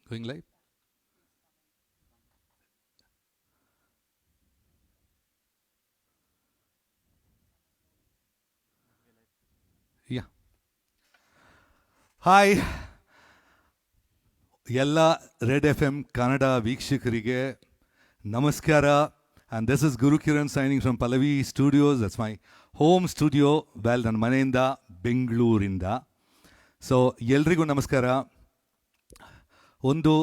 Going live? Yeah. Hi ಎಲ್ಲ red FM M Kannada ವೀಕ್ಷಕರಿಗೆ ನಮಸ್ಕಾರ. And this is Guru Kiran signing from Pallavi studios. That's my home studio, ನನ್ನ ಮನೆಯಿಂದ ಬೆಂಗಳೂರಿಂದ. ಸೊ ಎಲ್ರಿಗೂ ನಮಸ್ಕಾರ. ಒಂದು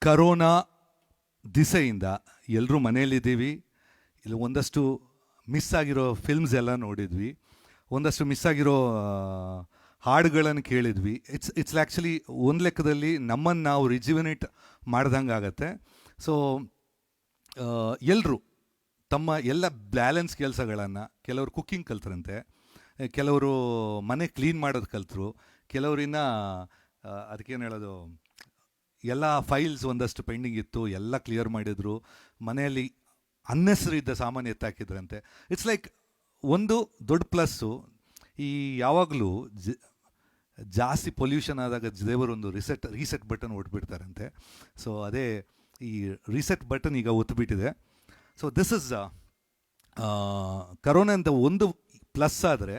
ಕರೋನಾ ದಿಸೆಯಿಂದ ಎಲ್ಲರೂ ಮನೆಯಲ್ಲಿದ್ದೀವಿ. ಇಲ್ಲಿ ಒಂದಷ್ಟು ಮಿಸ್ ಆಗಿರೋ ಫಿಲ್ಮ್ಸ್ ಎಲ್ಲ ನೋಡಿದ್ವಿ, ಒಂದಷ್ಟು ಮಿಸ್ ಆಗಿರೋ ಹಾಡುಗಳನ್ನು ಕೇಳಿದ್ವಿ. ಇಟ್ಸ್ ಆ್ಯಕ್ಚುಲಿ ಒಂದು ಲೆಕ್ಕದಲ್ಲಿ ನಮ್ಮನ್ನು ನಾವು ರಿಜ್ಯುವಿನೇಟ್ ಮಾಡ್ದಂಗೆ ಆಗುತ್ತೆ. ಸೊ ಎಲ್ಲರೂ ತಮ್ಮ ಎಲ್ಲ ಬ್ಯಾಲೆನ್ಸ್ ಕೆಲಸಗಳನ್ನು, ಕೆಲವರು ಕುಕ್ಕಿಂಗ್ ಕಲ್ತ್ರಂತೆ, ಕೆಲವರು ಮನೆ ಕ್ಲೀನ್ ಮಾಡೋದು ಕಲ್ತರು, ಕೆಲವರಿನ್ನ ಅದಕ್ಕೇನು ಹೇಳೋದು, ಎಲ್ಲ ಫೈಲ್ಸ್ ಒಂದಷ್ಟು ಪೆಂಡಿಂಗ್ ಇತ್ತು, ಎಲ್ಲ ಕ್ಲಿಯರ್ ಮಾಡಿದರು. ಮನೆಯಲ್ಲಿ ಅನ್ನೆಸರಿ ಇದ್ದ ಸಾಮಾನು ಎತ್ತಾಕಿದ್ರಂತೆ. ಇಟ್ಸ್ ಲೈಕ್ ಒಂದು ದೊಡ್ಡ ಪ್ಲಸ್ಸು, ಈ ಯಾವಾಗಲೂ ಜಾಸ್ತಿ ಪೊಲ್ಯೂಷನ್ ಆದಾಗ ದೇವರೊಂದು ರೀಸೆಟ್ ಬಟನ್ ಒಟ್ಬಿಡ್ತಾರಂತೆ. ಸೊ ಅದೇ ಈ ರೀಸೆಟ್ ಬಟನ್ ಈಗ ಒತ್ತುಬಿಟ್ಟಿದೆ. ಸೊ ದಿಸ್ ಇಸ್ ಕರೋನಾ ಅಂತ ಒಂದು ಪ್ಲಸ್ ಆದರೆ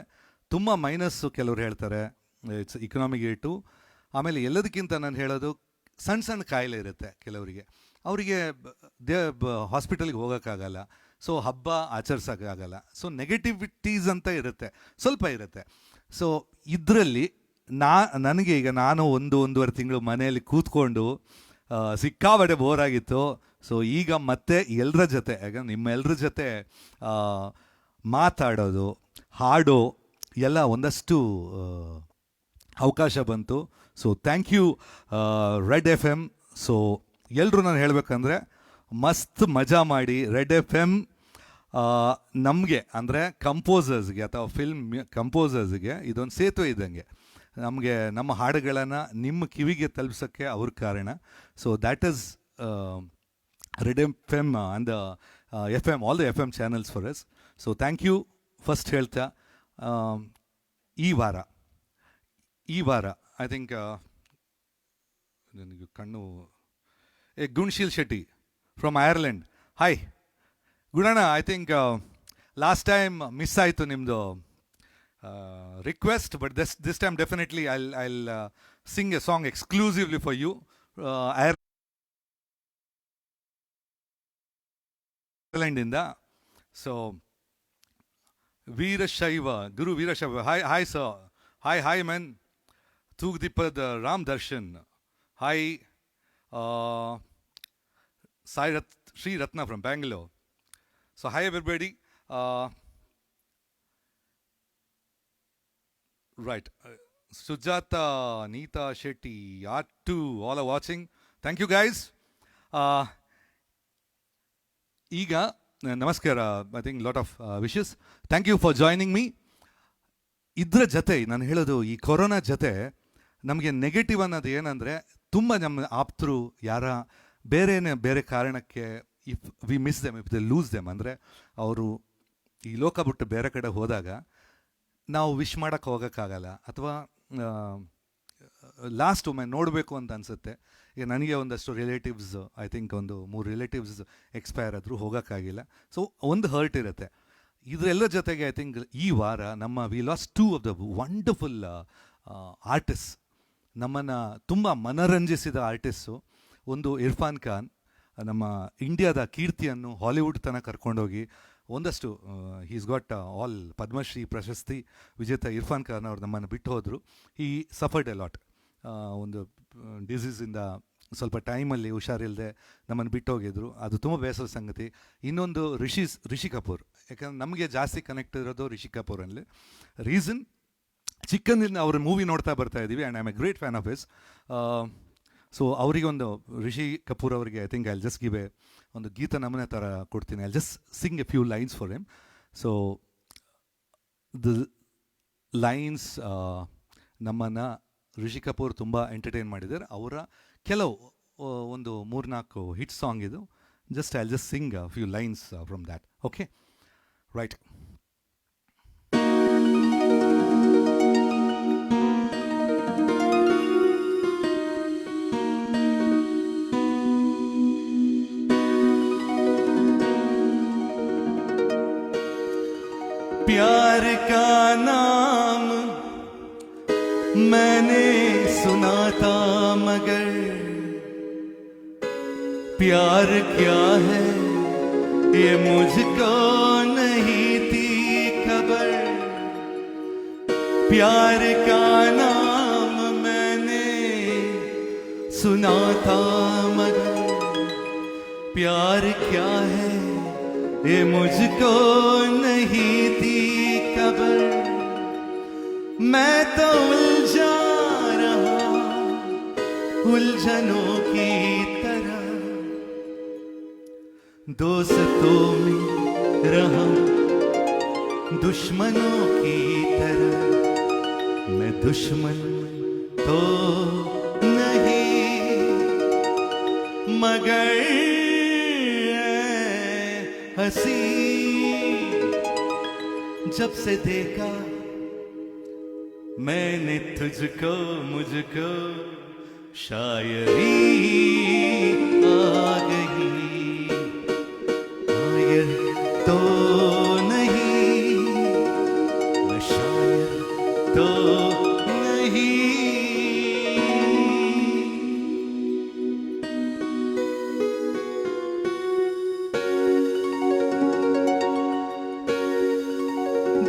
ತುಂಬ ಮೈನಸ್ಸು ಕೆಲವ್ರು ಹೇಳ್ತಾರೆ. ಇಟ್ಸ್ ಇಕನಾಮಿಕ್ ಏಟು. ಆಮೇಲೆ ಎಲ್ಲದಕ್ಕಿಂತ ನಾನು ಹೇಳೋದು, ಸಣ್ಣ ಸಣ್ಣ ಕಾಯಿಲೆ ಇರುತ್ತೆ ಕೆಲವರಿಗೆ, ಅವರಿಗೆ ಹಾಸ್ಪಿಟಲ್ಗೆ ಹೋಗೋಕ್ಕಾಗಲ್ಲ, ಸೊ ಹಬ್ಬ ಆಚರಿಸೋಕ್ಕಾಗಲ್ಲ. ಸೊ ನೆಗೆಟಿವಿಟೀಸ್ ಅಂತ ಇರುತ್ತೆ, ಸ್ವಲ್ಪ ಇರುತ್ತೆ. ಸೊ ಇದರಲ್ಲಿ ನನಗೆ ಈಗ ನಾನು ಒಂದೂವರೆ ತಿಂಗಳು ಮನೆಯಲ್ಲಿ ಕೂತ್ಕೊಂಡು ಸಿಕ್ಕಾಬಟ್ಟೆ ಬೋರ್ ಆಗಿತ್ತು. ಸೊ ಈಗ ಮತ್ತೆ ಎಲ್ಲರ ಜೊತೆ, ಯಾಕಂದ್ರೆ ನಿಮ್ಮೆಲ್ಲರ ಜೊತೆ ಮಾತಾಡೋದು, ಹಾಡೋ ಎಲ್ಲ ಒಂದಷ್ಟು ಅವಕಾಶ ಬಂತು. So thank you Red FM ಎಮ್. ಸೊ ಎಲ್ಲರೂ ನಾನು ಹೇಳಬೇಕಂದ್ರೆ ಮಸ್ತ್ ಮಜಾ ಮಾಡಿ. ರೆಡ್ ಎಫ್ ಎಮ್ ನಮಗೆ ಅಂದರೆ ಕಂಪೋಸರ್ಸ್ಗೆ ಅಥವಾ ಫಿಲ್ಮ್ ಕಂಪೋಸರ್ಸ್ಗೆ ಇದೊಂದು ಸೇತುವೆ ಇದ್ದಂಗೆ. ನಮಗೆ ನಮ್ಮ ಹಾಡುಗಳನ್ನು ನಿಮ್ಮ ಕಿವಿಗೆ ತಲುಪಿಸೋಕ್ಕೆ ಅವ್ರ ಕಾರಣ. So that is red FM M and F M, all the F M channels for S. So thank you first ಹೇಳ್ತಾ, ಈ ವಾರ ಐ ಥಿಂಕ್ ನನಗೆ ಕಣ್ಣು ಗುಣಶೀಲ್ Shetty from Ireland. Hi ಗುಣಣ್ಣ, I think last time miss ಆಯಿತು ನಿಮ್ಮದು request, but this time definitely I'll sing a song exclusively for you. Ireland inda. So Veerashaiva, Guru Veerashaiva. Hi sir. Hi man. Tugdipad Ram Darshan. Hi Sai Sri Ratna from Bangalore. So hi everybody. Right. Sujata, Neeta Shetty, R2, all are watching. Thank you guys. Iga, namaskara. I think lot of wishes. Thank you for joining me. ಇದರ ಜೊತೆ ನಾನು ಹೇಳೋದು, ಈ corona ಜೊತೆ ನಮಗೆ negative ಅನ್ನೋದು ಏನಂದರೆ, ತುಂಬ ನಮ್ಮ ಆಪ್ತರು ಯಾರ ಬೇರೆ ಕಾರಣಕ್ಕೆ if we miss them, if they lose them, ಅಂದರೆ ಅವರು ಈ ಲೋಕ ಬಿಟ್ಟು ಬೇರೆ ಕಡೆ ಹೋದಾಗ ನಾವು ವಿಶ್ ಮಾಡೋಕ್ಕೆ ಹೋಗೋಕ್ಕಾಗಲ್ಲ, ಅಥವಾ ಲಾಸ್ಟ್ ಒಮ್ಮೆ ನೋಡಬೇಕು ಅಂತ ಅನಿಸುತ್ತೆ. ಈಗ ನನಗೆ ಒಂದಷ್ಟು ರಿಲೇಟಿವ್ಸ್, ಐ ಥಿಂಕ್ ಒಂದು 3 ರಿಲೇಟಿವ್ಸ್ ಎಕ್ಸ್ಪೈರ್ ಆದರೂ ಹೋಗೋಕ್ಕಾಗಿಲ್ಲ. ಸೊ ಒಂದು ಹರ್ಟ್ ಇರುತ್ತೆ. ಇದರೆಲ್ಲ ಜೊತೆಗೆ ಐ ಥಿಂಕ್ ಈ ವಾರ V last 2 of the wonderful artist, ನಮ್ಮನ್ನು ತುಂಬ ಮನರಂಜಿಸಿದ ಆರ್ಟಿಸ್ಟು. ಒಂದು ಇರ್ಫಾನ್ ಖಾನ್, ನಮ್ಮ ಇಂಡಿಯಾದ ಕೀರ್ತಿಯನ್ನು ಹಾಲಿವುಡ್ ತನಕ ಕರ್ಕೊಂಡೋಗಿ ಒಂದಷ್ಟು ಹೀಸ್ ಗಾಟ್ ಆಲ್ ಪದ್ಮಶ್ರೀ ಪ್ರಶಸ್ತಿ ವಿಜೇತ ಇರ್ಫಾನ್ ಖಾನ್ ಅವ್ರು ನಮ್ಮನ್ನು ಬಿಟ್ಟು ಹೋದರು. ಈ ಸಫರ್ಡ್ ಎ ಲಾಟ್. ಒಂದು ಡಿಸೀಸಿಂದ ಸ್ವಲ್ಪ ಟೈಮಲ್ಲಿ ಹುಷಾರಿಲ್ಲದೆ ನಮ್ಮನ್ನು ಬಿಟ್ಟು ಹೋಗಿದ್ರು. ಅದು ತುಂಬ ಬೇಸರ ಸಂಗತಿ. ಇನ್ನೊಂದು ರಿಷಿ ಕಪೂರ್, ಯಾಕಂದರೆ ನಮಗೆ ಜಾಸ್ತಿ ಕನೆಕ್ಟ್ ಇರೋದು ರಿಷಿ ಕಪೂರಲ್ಲಿ. ರೀಸನ್, ಚಿಕ್ಕಂದಿನ ಅವ್ರ ಮೂವಿ ನೋಡ್ತಾ ಬರ್ತಾ ಇದ್ದೀವಿ, and I am A great fan of his. So ಅವರಿಗೊಂದು ರಿಷಿ ಕಪೂರ್ ಅವರಿಗೆ I think I just give ಒಂದು ಗೀತ ನಮನೆ ಥರ ಕೊಡ್ತೀನಿ. I just sing a few lines for him. So the lines ನಮ್ಮನ್ನು ರಿಷಿ ಕಪೂರ್ ತುಂಬ ಎಂಟರ್ಟೈನ್ ಮಾಡಿದ್ದಾರೆ. ಅವರ ಕೆಲವು ಒಂದು 3-4 ಹಿಟ್ ಸಾಂಗ್ ಇದು. Just I just Singh a few lines from that. Okay, right. मैंने सुना था मगर प्यार क्या है ये मुझको नहीं थी खबर। प्यार का नाम मैंने सुना था मगर प्यार क्या है ये मुझको नहीं थी खबर। मैं तो उलझा रहा उलझनों की तरह, दोस्तों में रहा दुश्मनों की तरह। मैं दुश्मन तो नहीं मगर हंसी जब से देखा मैंने तुझको मुझको शायरी आ गई। शायर तो नहीं मैं शायर तो नहीं।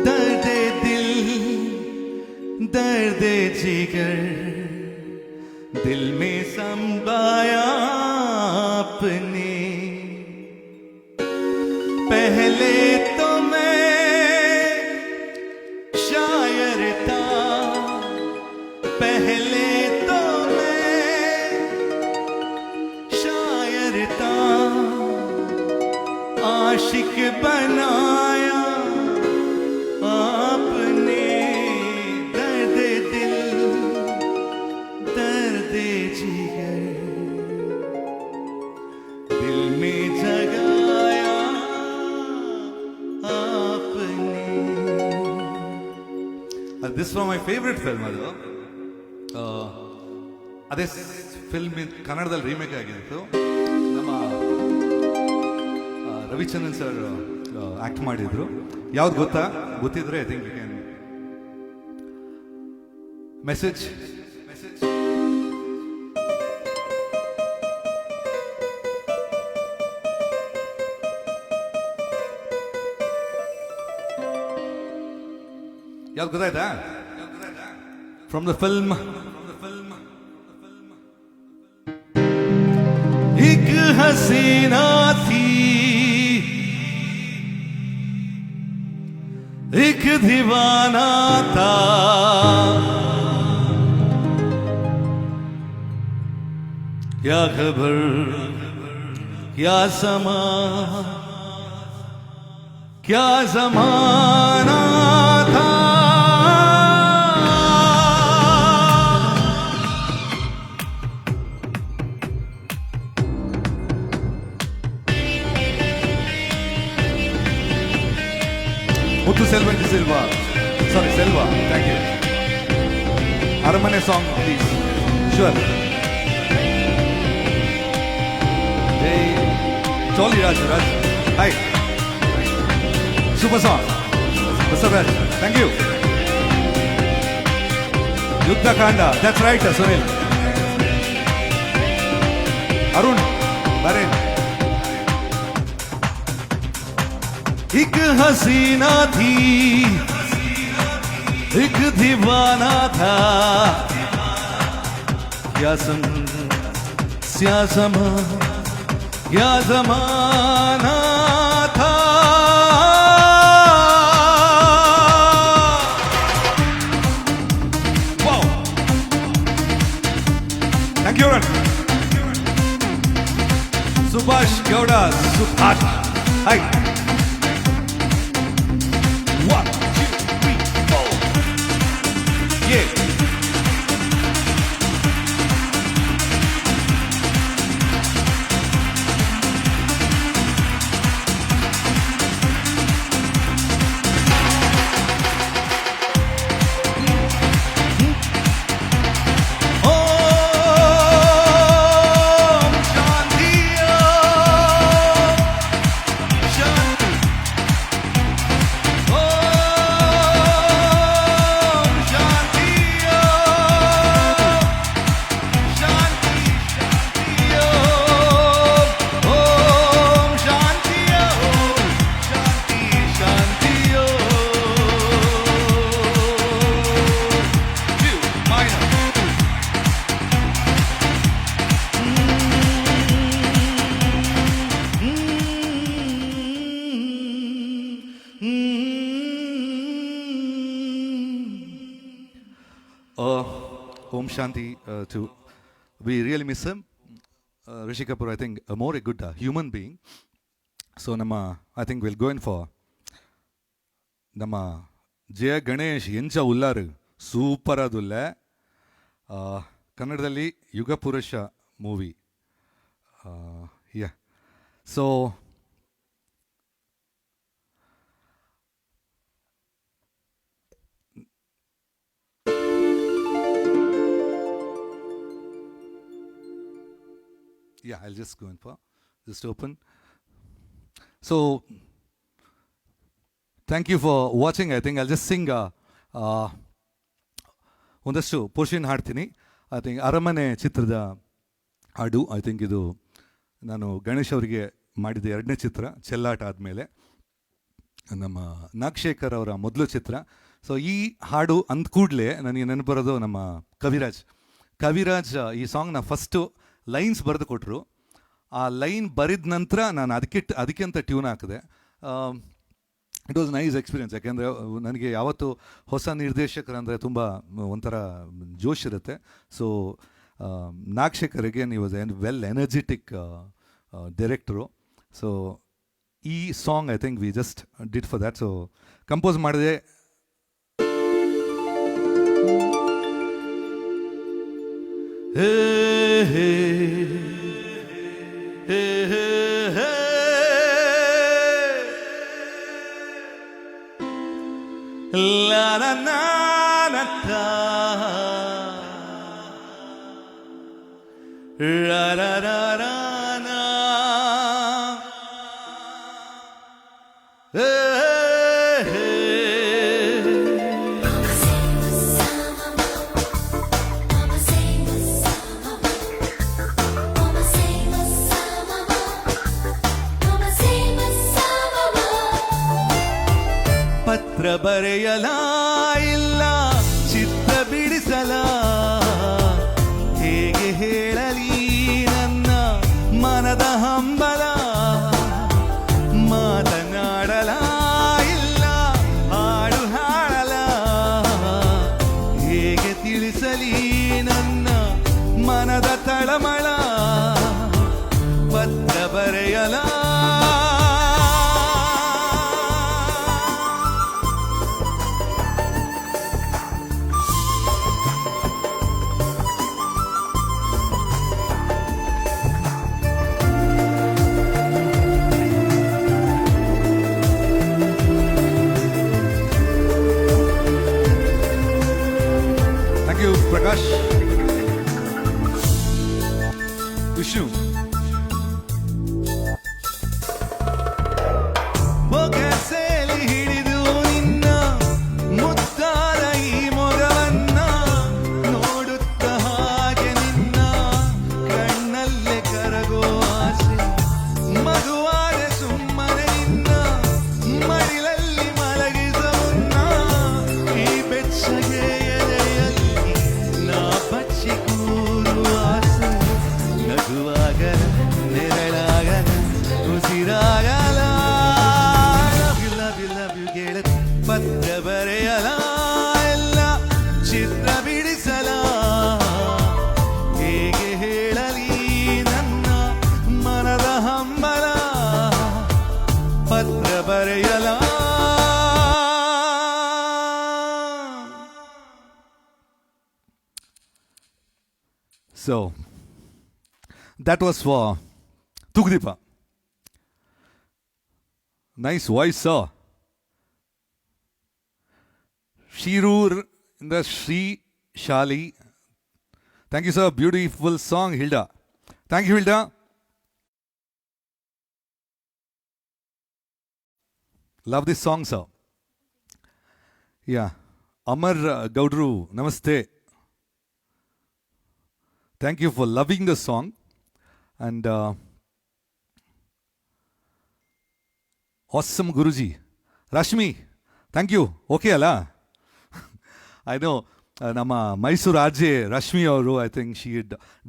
दर्द दिल दर्द जिगर दिल में संभाया आपने। पहले तो मैं शायर था, पहले तो मैं शायर था। आशिक बनाया आपने। दर्द दिल दर्द जिगर दिल में जगाया आपने। This was my favorite film ಅದು. ಅದೇ ಫಿಲ್ಮ್ ಕನ್ನಡದಲ್ಲಿ ರೀಮೇಕ್ ಆಗಿತ್ತು. ನಮ್ಮ ರವಿಚಂದ್ರನ್ ಸರ್ ಆಕ್ಟ್ ಮಾಡಿದ್ರು. ಯಾವ್ದು ಗೊತ್ತಾ? ಗೊತ್ತಿದ್ರೆ I think you can message. ಯಾವ್ದು ಗೊತ್ತಾಯ್ತಾ? ಫ್ರಮ್ ದ ಫಿಲ್ಮ್ एक हसीना थी एक दीवाना था। क्या खबर क्या समा क्या जमाना था। Muthu Selvan Silva. Sorry, Selva. Thank you. Aramane song, please. Sure. Hey, Jolly Raj. Hi. Super song. What's up, Raj? Thank you. Yuddha Kanda. That's right, Sunil. Arun. Bare. एक हसीना थी एक दीवाना था। क्या जमाना था। Wow. Thank you, Ran. Subhash Gowda. Subhash. Hi. 1, 2, 3, 4. Yeah. Shanti, Om Shanti to we really miss him. Rishi Kapoor, I think, a good human being. So, I think we'll go in for Nama Jaya Ganesh Yencha Ullaru Super Adulla Kannadalli Yuga Purusha movie. Yeah. So, yeah, I'll just go in for just open. So, thank you for watching. I think I'll just sing ಒಂದಷ್ಟು portion ಹಾಡ್ತೀನಿ. I think ಅರಮನೆ ಚಿತ್ರದ ಹಾಡು. I think ಇದು ನಾನು ಗಣೇಶ್ ಅವರಿಗೆ ಮಾಡಿದ 2ನೇ ಚಿತ್ರ, ಚೆಲ್ಲಾಟ ಆದಮೇಲೆ ನಮ್ಮ ನಾಗಶೇಖರ್ ಅವರ ಮೊದಲು ಚಿತ್ರ. ಸೊ ಈ ಹಾಡು ಅಂದ ಕೂಡಲೇ ನನಗೆ ನೆನಪು ಬರೋದು ನಮ್ಮ ಕವಿರಾಜ್ ಈ ಸಾಂಗ್ನ ಫಸ್ಟು ಲೈನ್ಸ್ ಬರೆದು ಕೊಟ್ಟರು. ಆ ಲೈನ್ ಬರೆದ ನಂತರ ನಾನು ಅದಕ್ಕೆ ಅಂತ ಟ್ಯೂನ್ ಹಾಕಿದೆ. It was nice experience. ಯಾಕೆಂದರೆ ನನಗೆ ಯಾವತ್ತು ಹೊಸ ನಿರ್ದೇಶಕರಂದರೆ ತುಂಬ ಒಂಥರ ಜೋಶ್ ಇರುತ್ತೆ. ಸೊ ನಾಗಶೇಖರ್ಗೆ ನೀವು ವೆಲ್ ಎನರ್ಜೆಟಿಕ್ ಡೈರೆಕ್ಟ್ರು. ಸೊ ಈ song I think we just did for that. So compose ಮಾಡಿದೆ. La la na na ta ra ra ra ra na ಪತ್ರ ಬರೆಯಲ ಇಲ್ಲ ಚಿತ್ರ ಬಿಡಿಸಲ, ಹೇಗೆ ಹೇಳಲಿ ನನ್ನ ಮನದ ಹಂಬಲ, ಮಾತನಾಡಲ ಇಲ್ಲ ಹಾಡು ಹಾಡಲ, ಹೇಗೆ ತಿಳಿಸಲಿ ನನ್ನ ಮನದ ತಳಮಳ, ಪತ್ರ ಬರೆಯಲ. Prakash Vishnu ಮೊಗಸೆಲಿ ಹಿಡಿದು ನಿನ್ನ ಮುದ್ದಾದ ಈ ಮೊಗವನ್ನ ನೋಡುತ್ತ ಹಾಗೆ ನಿನ್ನ ಕಣ್ಣಲ್ಲೇ ಕರಗೋ ಆಸೆ, ಮಗುವಾದ ಸುಮ್ಮನೆ ನಿನ್ನ ಮಡಿಲಲ್ಲಿ ಮಲಗಿಸವನ್ನ ಈ ಬೆಚ್ಚಗೆ ನೆರಳಾಗಲ ಉಸಿರಾಗಲ, ಗೆಳತಿ ಪತ್ರ ಬರೆಯಲ ಎಲ್ಲ ಚಿತ್ರ ಬಿಡಿಸಲ, ಹೇಗೆ ಹೇಳಲಿ ನನ್ನ ಮನದ ಹಂಬಲ, ಪತ್ರ ಬರೆಯಲ. So that was for Tugdipa. Nice voice, sir. Shirur in the Sri Shali. Thank you, sir. Beautiful song, Hilda. Thank you, Hilda. Love this song, sir. Yeah. Amar Gaudru, namaste. Thank you for loving the song. And awesome Guruji. Rashmi, thank you. Okay, Allah. I know ನಮ್ಮ Mysuru RJ Rashmi ಅವರು, I think she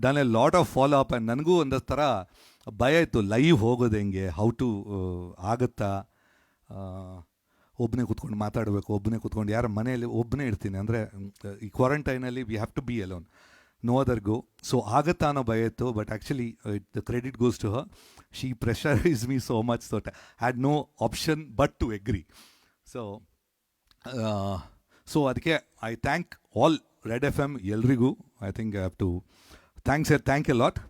done A lot of follow up. And ನನಗೂ ಒಂದು ಥರ ಭಯ ಇತ್ತು, live ಹೋಗೋದು ಹೆಂಗೆ, how to ಆಗುತ್ತಾ. ಒಬ್ಬನೇ ಕೂತ್ಕೊಂಡು ಮಾತಾಡಬೇಕು, ಒಬ್ಬನೇ ಕೂತ್ಕೊಂಡು ಯಾರ ಮನೆಯಲ್ಲಿ ಒಬ್ಬನೇ ಇರ್ತೀನಿ ಅಂದರೆ ಈ ಕ್ವಾರಂಟೈನಲ್ಲಿ we have to be alone, no other go. So ಆಗತ್ತಾ ಅನ್ನೋ ಭಯ ಇತ್ತು, but actually the credit goes to her. She pressurise me so much that had no option but to agree. So ಅದಕ್ಕೆ I thank all Red FM ಎಮ್ ಎಲ್ರಿಗೂ. I think I have to thank a lot.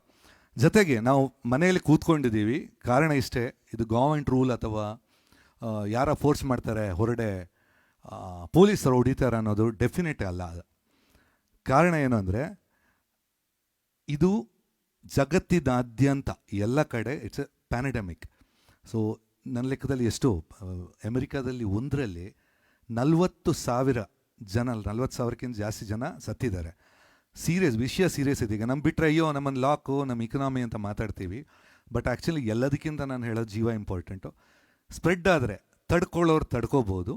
ಜೊತೆಗೆ ನಾವು ಮನೆಯಲ್ಲಿ ಕೂತ್ಕೊಂಡಿದ್ದೀವಿ, ಕಾರಣ ಇಷ್ಟೇ, ಇದು government rule ಅಥವಾ ಯಾರ ಫೋರ್ಸ್ ಮಾಡ್ತಾರೆ ಹೊರಡೆ ಪೊಲೀಸರು ಹೊಡಿತಾರೆ ಅನ್ನೋದು ಡೆಫಿನೆಟ್ ಅಲ್ಲ. ಅದು ಕಾರಣ ಏನು ಅಂದರೆ, ಇದು ಜಗತ್ತಿನಾದ್ಯಂತ ಎಲ್ಲ ಕಡೆ ಇಟ್ಸ್ ಎ ಪ್ಯಾನಡೆಮಿಕ್. ಸೊ ನನ್ನ ಲೆಕ್ಕದಲ್ಲಿ ಎಷ್ಟು ಅಮೆರಿಕಾದಲ್ಲಿ ಒಂದರಲ್ಲಿ 40,000 ಜನ, 40,000ಕ್ಕಿಂತ ಜಾಸ್ತಿ ಜನ ಸತ್ತಿದ್ದಾರೆ. ವಿಷಯ ಸೀರಿಯಸ್ ಇದೆ. ಈಗ ನಮ್ಮ ಬಿಟ್ಟರೆ ಅಯ್ಯೋ ನಮ್ಮನ್ನು ಲಾಕು, ನಮ್ಮ ಇಕನಾಮಿ ಅಂತ ಮಾತಾಡ್ತೀವಿ, ಬಟ್ ಆ್ಯಕ್ಚುಲಿ ಎಲ್ಲದಕ್ಕಿಂತ ನಾನು ಹೇಳೋದು ಜೀವ ಇಂಪಾರ್ಟೆಂಟು. ಸ್ಪ್ರೆಡ್ ಆದರೆ ತಡ್ಕೊಳ್ಳೋರು ತಡ್ಕೋಬೋದು,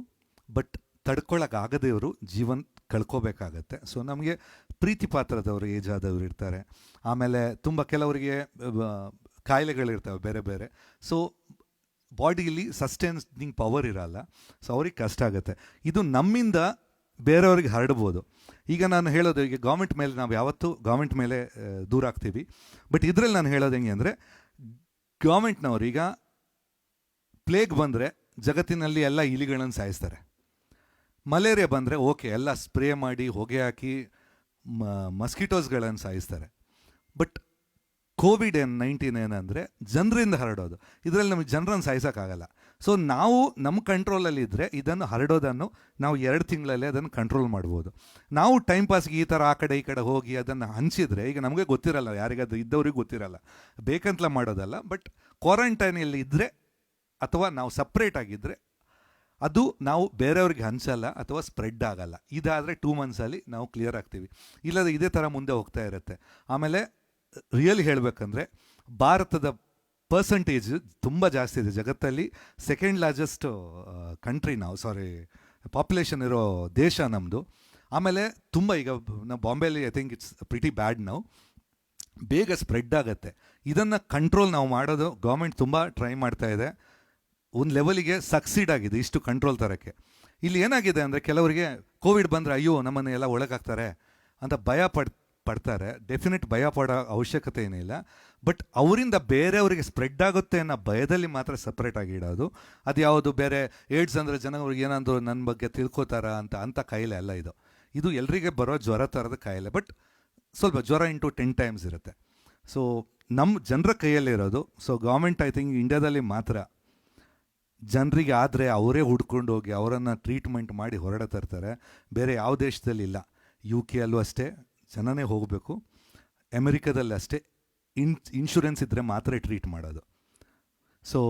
ಬಟ್ ತಡ್ಕೊಳ್ಳೋಕ್ಕಾಗದೇವರು ಜೀವನ ಕಳ್ಕೋಬೇಕಾಗತ್ತೆ. ಸೊ ನಮಗೆ ಪ್ರೀತಿ ಪಾತ್ರದವರು ಏಜ್ ಆದವರು ಇರ್ತಾರೆ, ಆಮೇಲೆ ತುಂಬ ಕೆಲವರಿಗೆ ಕಾಯಿಲೆಗಳಿರ್ತವೆ ಬೇರೆ ಬೇರೆ. ಸೊ ಬಾಡಿಯಲ್ಲಿ ಸಸ್ಟೈನಿಂಗ್ ಪವರ್ ಇರಲ್ಲ, ಸೊ ಅವ್ರಿಗೆ ಕಷ್ಟ ಆಗುತ್ತೆ. ಇದು ನಮ್ಮಿಂದ ಬೇರೆಯವ್ರಿಗೆ ಹರಡ್ಬೋದು. ಈಗ ನಾನು ಹೇಳೋದು, ಈಗ ಗೌರ್ಮೆಂಟ್ ಮೇಲೆ ನಾವು ಯಾವತ್ತೂ ಗೌರ್ಮೆಂಟ್ ಮೇಲೆ ದೂರ ಆಗ್ತೀವಿ, ಬಟ್ ಇದರಲ್ಲಿ ನಾನು ಹೇಳೋದು ಹೆಂಗೆ ಅಂದರೆ, ಗೌರ್ಮೆಂಟ್ನವ್ರು ಈಗ ಪ್ಲೇಗ್ ಬಂದರೆ ಜಗತ್ತಿನಲ್ಲಿ ಎಲ್ಲ ಇಲಿಗಳನ್ನು ಸಾಯಿಸ್ತಾರೆ. ಮಲೇರಿಯಾ ಬಂದರೆ ಓಕೆ, ಎಲ್ಲ ಸ್ಪ್ರೇ ಮಾಡಿ ಹೊಗೆ ಹಾಕಿ ಮಸ್ಕಿಟೋಸ್ಗಳನ್ನು ಸಾಯಿಸ್ತಾರೆ. ಬಟ್ ಕೋವಿಡ್-19 ಏನಂದರೆ ಜನರಿಂದ ಹರಡೋದು. ಇದರಲ್ಲಿ ನಮಗೆ ಜನರನ್ನು ಸಾಯಿಸೋಕ್ಕಾಗಲ್ಲ. ಸೊ ನಾವು ನಮ್ಮ ಕಂಟ್ರೋಲಲ್ಲಿ ಇದ್ದರೆ ಇದನ್ನು ಹರಡೋದನ್ನು ನಾವು 2 ತಿಂಗಳಲ್ಲೇ ಅದನ್ನು ಕಂಟ್ರೋಲ್ ಮಾಡ್ಬೋದು. ನಾವು ಟೈಮ್ ಪಾಸ್ಗೆ ಈ ಥರ ಆ ಕಡೆ ಈ ಕಡೆ ಹೋಗಿ ಅದನ್ನು ಹಂಚಿದರೆ, ಈಗ ನಮಗೆ ಗೊತ್ತಿರಲ್ಲ, ಯಾರಿಗಾದ್ರೂ ಇದ್ದವ್ರಿಗೆ ಗೊತ್ತಿರಲ್ಲ, ಬೇಕಂತಲೇ ಮಾಡೋದಲ್ಲ. ಬಟ್ ಕ್ವಾರಂಟೈನಲ್ಲಿ ಇದ್ದರೆ ಅಥವಾ ನಾವು ಸಪ್ರೇಟ್ ಆಗಿದ್ದರೆ ಅದು ನಾವು ಬೇರೆಯವ್ರಿಗೆ ಹಂಚಲ್ಲ ಅಥವಾ ಸ್ಪ್ರೆಡ್ ಆಗಲ್ಲ. ಇದಾದರೆ 2 ಮಂತ್ಸಲ್ಲಿ ನಾವು ಕ್ಲಿಯರ್ ಆಗ್ತೀವಿ. ಇಲ್ಲದೆ ಇದೇ ಥರ ಮುಂದೆ ಹೋಗ್ತಾ ಇರುತ್ತೆ. ಆಮೇಲೆ ರಿಯಲಿ ಹೇಳಬೇಕಂದ್ರೆ ಭಾರತದ ಪರ್ಸಂಟೇಜ್ ತುಂಬ ಜಾಸ್ತಿ ಇದೆ ಜಗತ್ತಲ್ಲಿ. 2nd ಲಾರ್ಜೆಸ್ಟ್ ಕಂಟ್ರಿ ನಾವು, ಪಾಪ್ಯುಲೇಷನ್ ಇರೋ ದೇಶ ನಮ್ಮದು. ಆಮೇಲೆ ತುಂಬ ಈಗ ನಾವು ಬಾಂಬೆಲಿ ಐ ಥಿಂಕ್ ಇಟ್ಸ್ ಪ್ರಿಟಿ ಬ್ಯಾಡ್ ನಾವು, ಬೇಗ ಸ್ಪ್ರೆಡ್ ಆಗುತ್ತೆ. ಇದನ್ನು ಕಂಟ್ರೋಲ್ ನಾವು ಮಾಡೋದು ಗೌರ್ಮೆಂಟ್ ತುಂಬ ಟ್ರೈ ಮಾಡ್ತಾ ಇದೆ. ಒಂದು ಲೆವೆಲಿಗೆ ಸಕ್ಸೀಡ್ ಆಗಿದೆ ಇಷ್ಟು ಕಂಟ್ರೋಲ್ ತರೋಕ್ಕೆ. ಇಲ್ಲಿ ಏನಾಗಿದೆ ಅಂದರೆ, ಕೆಲವರಿಗೆ ಕೋವಿಡ್ ಬಂದರೆ ಅಯ್ಯೋ ನಮ್ಮನ್ನು ಎಲ್ಲ ಒಳಗಾಗ್ತಾರೆ ಅಂತ ಭಯ ಪಡ್ತಾರೆ. ಡೆಫಿನೆಟ್ ಭಯ ಪಡೋ ಅವಶ್ಯಕತೆ ಏನಿಲ್ಲ, ಬಟ್ ಅವರಿಂದ ಬೇರೆಯವರಿಗೆ ಸ್ಪ್ರೆಡ್ ಆಗುತ್ತೆ ಅನ್ನೋ ಭಯದಲ್ಲಿ ಮಾತ್ರ ಸಪ್ರೇಟಾಗಿ ಇಡೋದು. ಅದು ಯಾವುದು ಬೇರೆ ಏಡ್ಸ್ ಅಂದರೆ ಜನಗಳಿಗೆ ಏನಂದ್ರು ನನ್ನ ಬಗ್ಗೆ ತಿಳ್ಕೊತಾರ ಅಂತ ಕಾಯಿಲೆ ಅಲ್ಲ ಇದು. ಇದು ಎಲ್ರಿಗೆ ಬರೋ ಜ್ವರ ಥರದ ಕಾಯಿಲೆ, ಬಟ್ ಸ್ವಲ್ಪ ಜ್ವರ ಇಂಟು 10 ಟೈಮ್ಸ್ ಇರುತ್ತೆ. ಸೊ ನಮ್ಮ ಜನರ ಕೈಯಲ್ಲಿರೋದು. ಸೊ ಗೌರ್ಮೆಂಟ್ ಐ ಥಿಂಕ್ ಇಂಡಿಯಾದಲ್ಲಿ ಮಾತ್ರ ಜನರಿಗೆ ಆದರೆ ಅವರೇ ಹುಡ್ಕೊಂಡು ಹೋಗಿ ಅವರನ್ನು ಟ್ರೀಟ್ಮೆಂಟ್ ಮಾಡಿ ಹೊರಡೆ ತರ್ತಾರೆ. ಬೇರೆ ಯಾವ ದೇಶದಲ್ಲಿ ಇಲ್ಲ. UK ಅಲ್ಲೂ ಅಷ್ಟೇ ಜನನೇ ಹೋಗಬೇಕು, ಅಮೆರಿಕದಲ್ಲಿ ಅಷ್ಟೇ ಇನ್ಶೂರೆನ್ಸ್ ಇದ್ದರೆ ಮಾತ್ರ ಟ್ರೀಟ್ ಮಾಡೋದು. So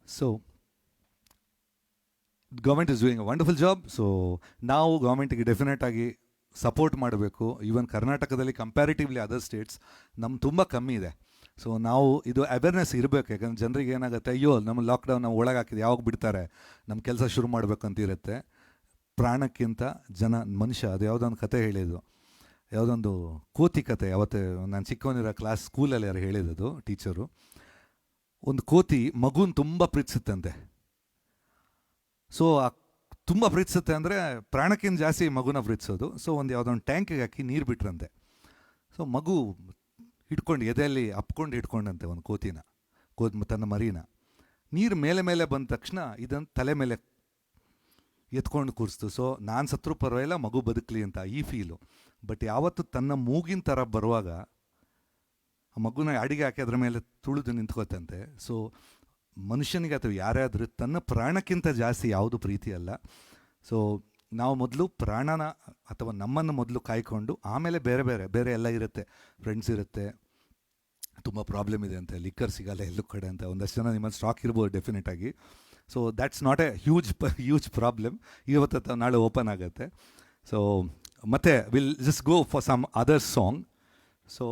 so government is doing a wonderful job. So ನಾವು ಗೌರ್ಮೆಂಟಿಗೆ ಡೆಫಿನೆಟ್ ಆಗಿ ಸಪೋರ್ಟ್ ಮಾಡಬೇಕು. ಈವನ್ ಕರ್ನಾಟಕದಲ್ಲಿ ಕಂಪ್ಯಾರಿಟಿವ್ಲಿ ಅದರ್ ಸ್ಟೇಟ್ಸ್ ನಮ್ಮ ತುಂಬ ಕಮ್ಮಿ ಇದೆ. ಸೊ ನಾವು ಇದು ಅವೇರ್ನೆಸ್ ಇರಬೇಕು. ಯಾಕಂದರೆ ಜನರಿಗೆ ಏನಾಗುತ್ತೆ, ಅಯ್ಯೋ ನಮ್ಮ ಲಾಕ್ಡೌನ್ ನಾವು ಒಳಗಾಕಿದೆ, ಯಾವಾಗ ಬಿಡ್ತಾರೆ, ನಮ್ಮ ಕೆಲಸ ಶುರು ಮಾಡಬೇಕಂತ ಇರುತ್ತೆ. ಪ್ರಾಣಕ್ಕಿಂತ ಮನುಷ್ಯ, ಅದು ಯಾವುದೊಂದು ಕತೆ ಹೇಳಿದ್ದು, ಯಾವುದೊಂದು ಕೋತಿ ಕತೆ. ಯಾವತ್ತೇ ನಾನು ಚಿಕ್ಕವನಿರೋ ಸ್ಕೂಲಲ್ಲಿ ಯಾರು ಹೇಳಿದ್ದು ಟೀಚರು, ಒಂದು ಕೋತಿ ಮಗುನ ತುಂಬ ಪ್ರೀತಿಸುತ್ತಂತೆ. ಸೊ ತುಂಬ ಪ್ರೀತಿಸುತ್ತೆ ಅಂದರೆ ಪ್ರಾಣಕ್ಕಿಂತ ಜಾಸ್ತಿ ಮಗುನ ಪ್ರೀತಿಸೋದು. ಸೊ ಯಾವುದೊಂದು ಟ್ಯಾಂಕಿಗೆ ಹಾಕಿ ನೀರು ಬಿಟ್ರಂತೆ. ಸೊ ಮಗು ಹಿಡ್ಕೊಂಡು ಎದೆಯಲ್ಲಿ ಅಪ್ಕೊಂಡು ಹಿಡ್ಕೊಂಡಂತೆ ಒಂದು ಕೋತಿನ, ತನ್ನ ಮರಿನ. ನೀರು ಮೇಲೆ ಮೇಲೆ ಬಂದ ತಕ್ಷಣ ಇದನ್ನು ತಲೆ ಮೇಲೆ ಎತ್ಕೊಂಡು ಕೂರಿಸ್ತು. ಸೊ ನಾನು ಸತ್ರು ಪರವಾಗಿಲ್ಲ, ಮಗು ಬದುಕಲಿ ಅಂತ ಈ ಫೀಲು. ಬಟ್ ಯಾವತ್ತು ತನ್ನ ಮೂಗಿನ ಥರ ಬರುವಾಗ ಆ ಮಗುನ ಅಡಿಗೆ ಹಾಕಿ ಅದ್ರ ಮೇಲೆ ತುಳಿದು ನಿಂತ್ಕೋತಂತೆ. ಸೊ ಮನುಷ್ಯನಿಗೆ ಅಥವಾ ಯಾರೇ ಆದರೂ ತನ್ನ ಪ್ರಾಣಕ್ಕಿಂತ ಜಾಸ್ತಿ ಯಾವುದು ಪ್ರೀತಿ ಅಲ್ಲ. ಸೊ ನಾವು ಮೊದಲು ಪ್ರಾಣನ ಅಥವಾ ನಮ್ಮನ್ನು ಮೊದಲು ಕಾಯ್ಕೊಂಡು ಆಮೇಲೆ ಬೇರೆ ಎಲ್ಲ ಇರುತ್ತೆ. ಫ್ರೆಂಡ್ಸ್ ಇರುತ್ತೆ, ತುಂಬ ಪ್ರಾಬ್ಲಮ್ ಇದೆ ಅಂತ, ಲಿಕ್ಕರ್ ಸಿಗಲ್ಲ ಎಲ್ಲೂ ಕಡೆ ಅಂತ ಒಂದಷ್ಟು ಜನ ನಿಮ್ಮಲ್ಲಿ ಸ್ಟಾಕ್ ಇರ್ಬೋದು ಡೆಫಿನೆಟಾಗಿ. So that's not a huge problem. ಇವತ್ತು ನಾಳೆ ಓಪನ್ ಆಗುತ್ತೆ. ಸೊ ಮತ್ತೆ will just go for some other song. So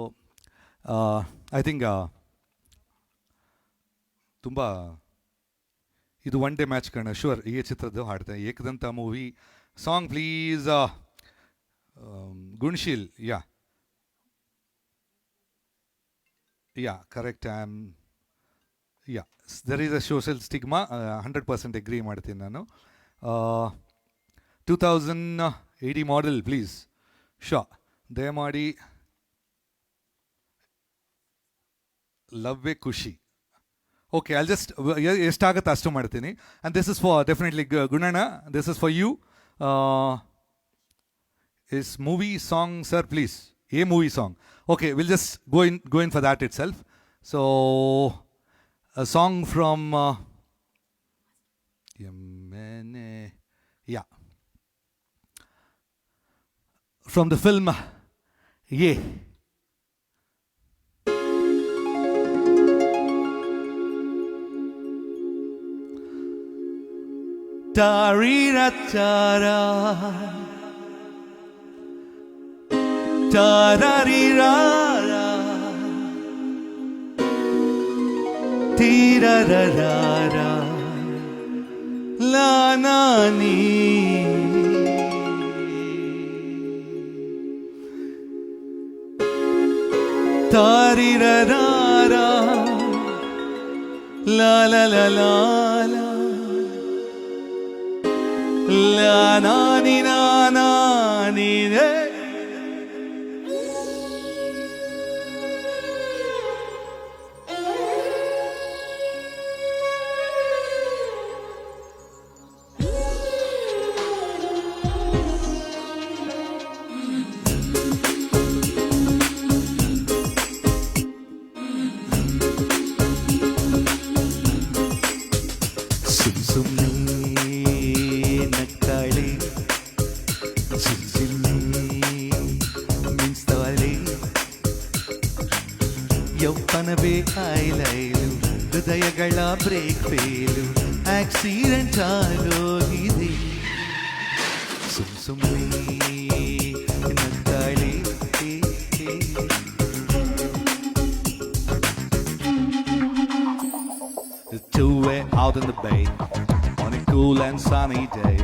I think ತುಂಬ ಇದು ಒನ್ ಡೇ ಮ್ಯಾಚ್ ಕಣ ಶೂರ್ ಈ ಚಿತ್ರದ್ದು ಹಾಡ್ತೇನೆ. Ekadantha movie song please. Gunasheel yeah correct. There is a social stigma, 100% agree ಮಾಡ್ತೀನಿ ನಾನು. 2080 ಮಾಡೆಲ್ ಪ್ಲೀಸ್ ಶಾ. ದಯಮಾಡಿ ಲವ್ವೇ ಖುಷಿ. ಓಕೆ, ಐಲ್ ಜಸ್ಟ್ ಎಷ್ಟಾಗುತ್ತೆ ಅಷ್ಟು ಮಾಡ್ತೀನಿ. And this is for definitely ಗುಣಣ್ಣ, this is for you. Is movie song sir please. A movie song. Okay, we'll just go in for that itself. So, a song from from the film Ye. Tarirachara Tararirara Tirararara La nani Tarirarara La la la la la La nani na nani ne. ಯೌವನವೇ ಆಯ್ಲೈಲು ಹೃದಯಗಳ break fail accident ಆಗೋಗಿದೆ ಸುಮ್ಮನೆ ನಗ್ತಾಳೆ. Two way out in the bay on a cool and sunny day.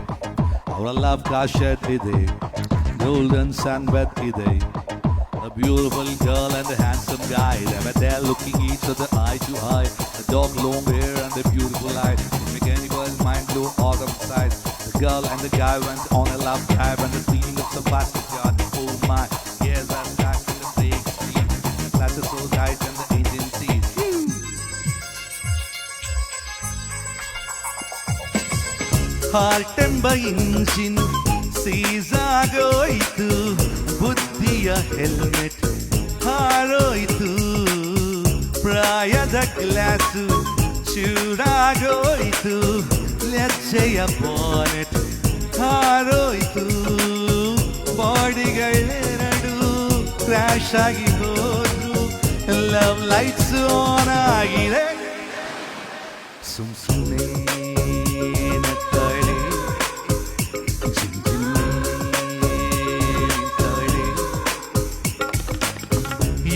Our love got shed today, golden sunbed today. A beautiful girl and a handsome guy, they were there looking each other eye to eye. The dog, long hair and a beautiful eyes, make anybody's mind blow autumn size. The girl and the guy went on a love drive, and the scene of some plastic yard. Oh my, yes, that's back in the big street. The class is so tight and the engine sees. Heart ಎಂಬ engine seize ಆಗೋಯ್ತು, ಬುದ್ಧಿಯ helmet ಹಾರೋಯ್ತು, ಪ್ರಾಯದ glass ಚೂರಾಗೋಯ್ತು, ಲಜ್ಜೆಯ bonnet ಹಾರೋಯ್ತು, ಬಾಡಿಗಳೆರಡು crash ಆಗಿ ಹೋದ್ರು, love lights on ಆಗಿದೆ. ಸುಮ್ಮನೆ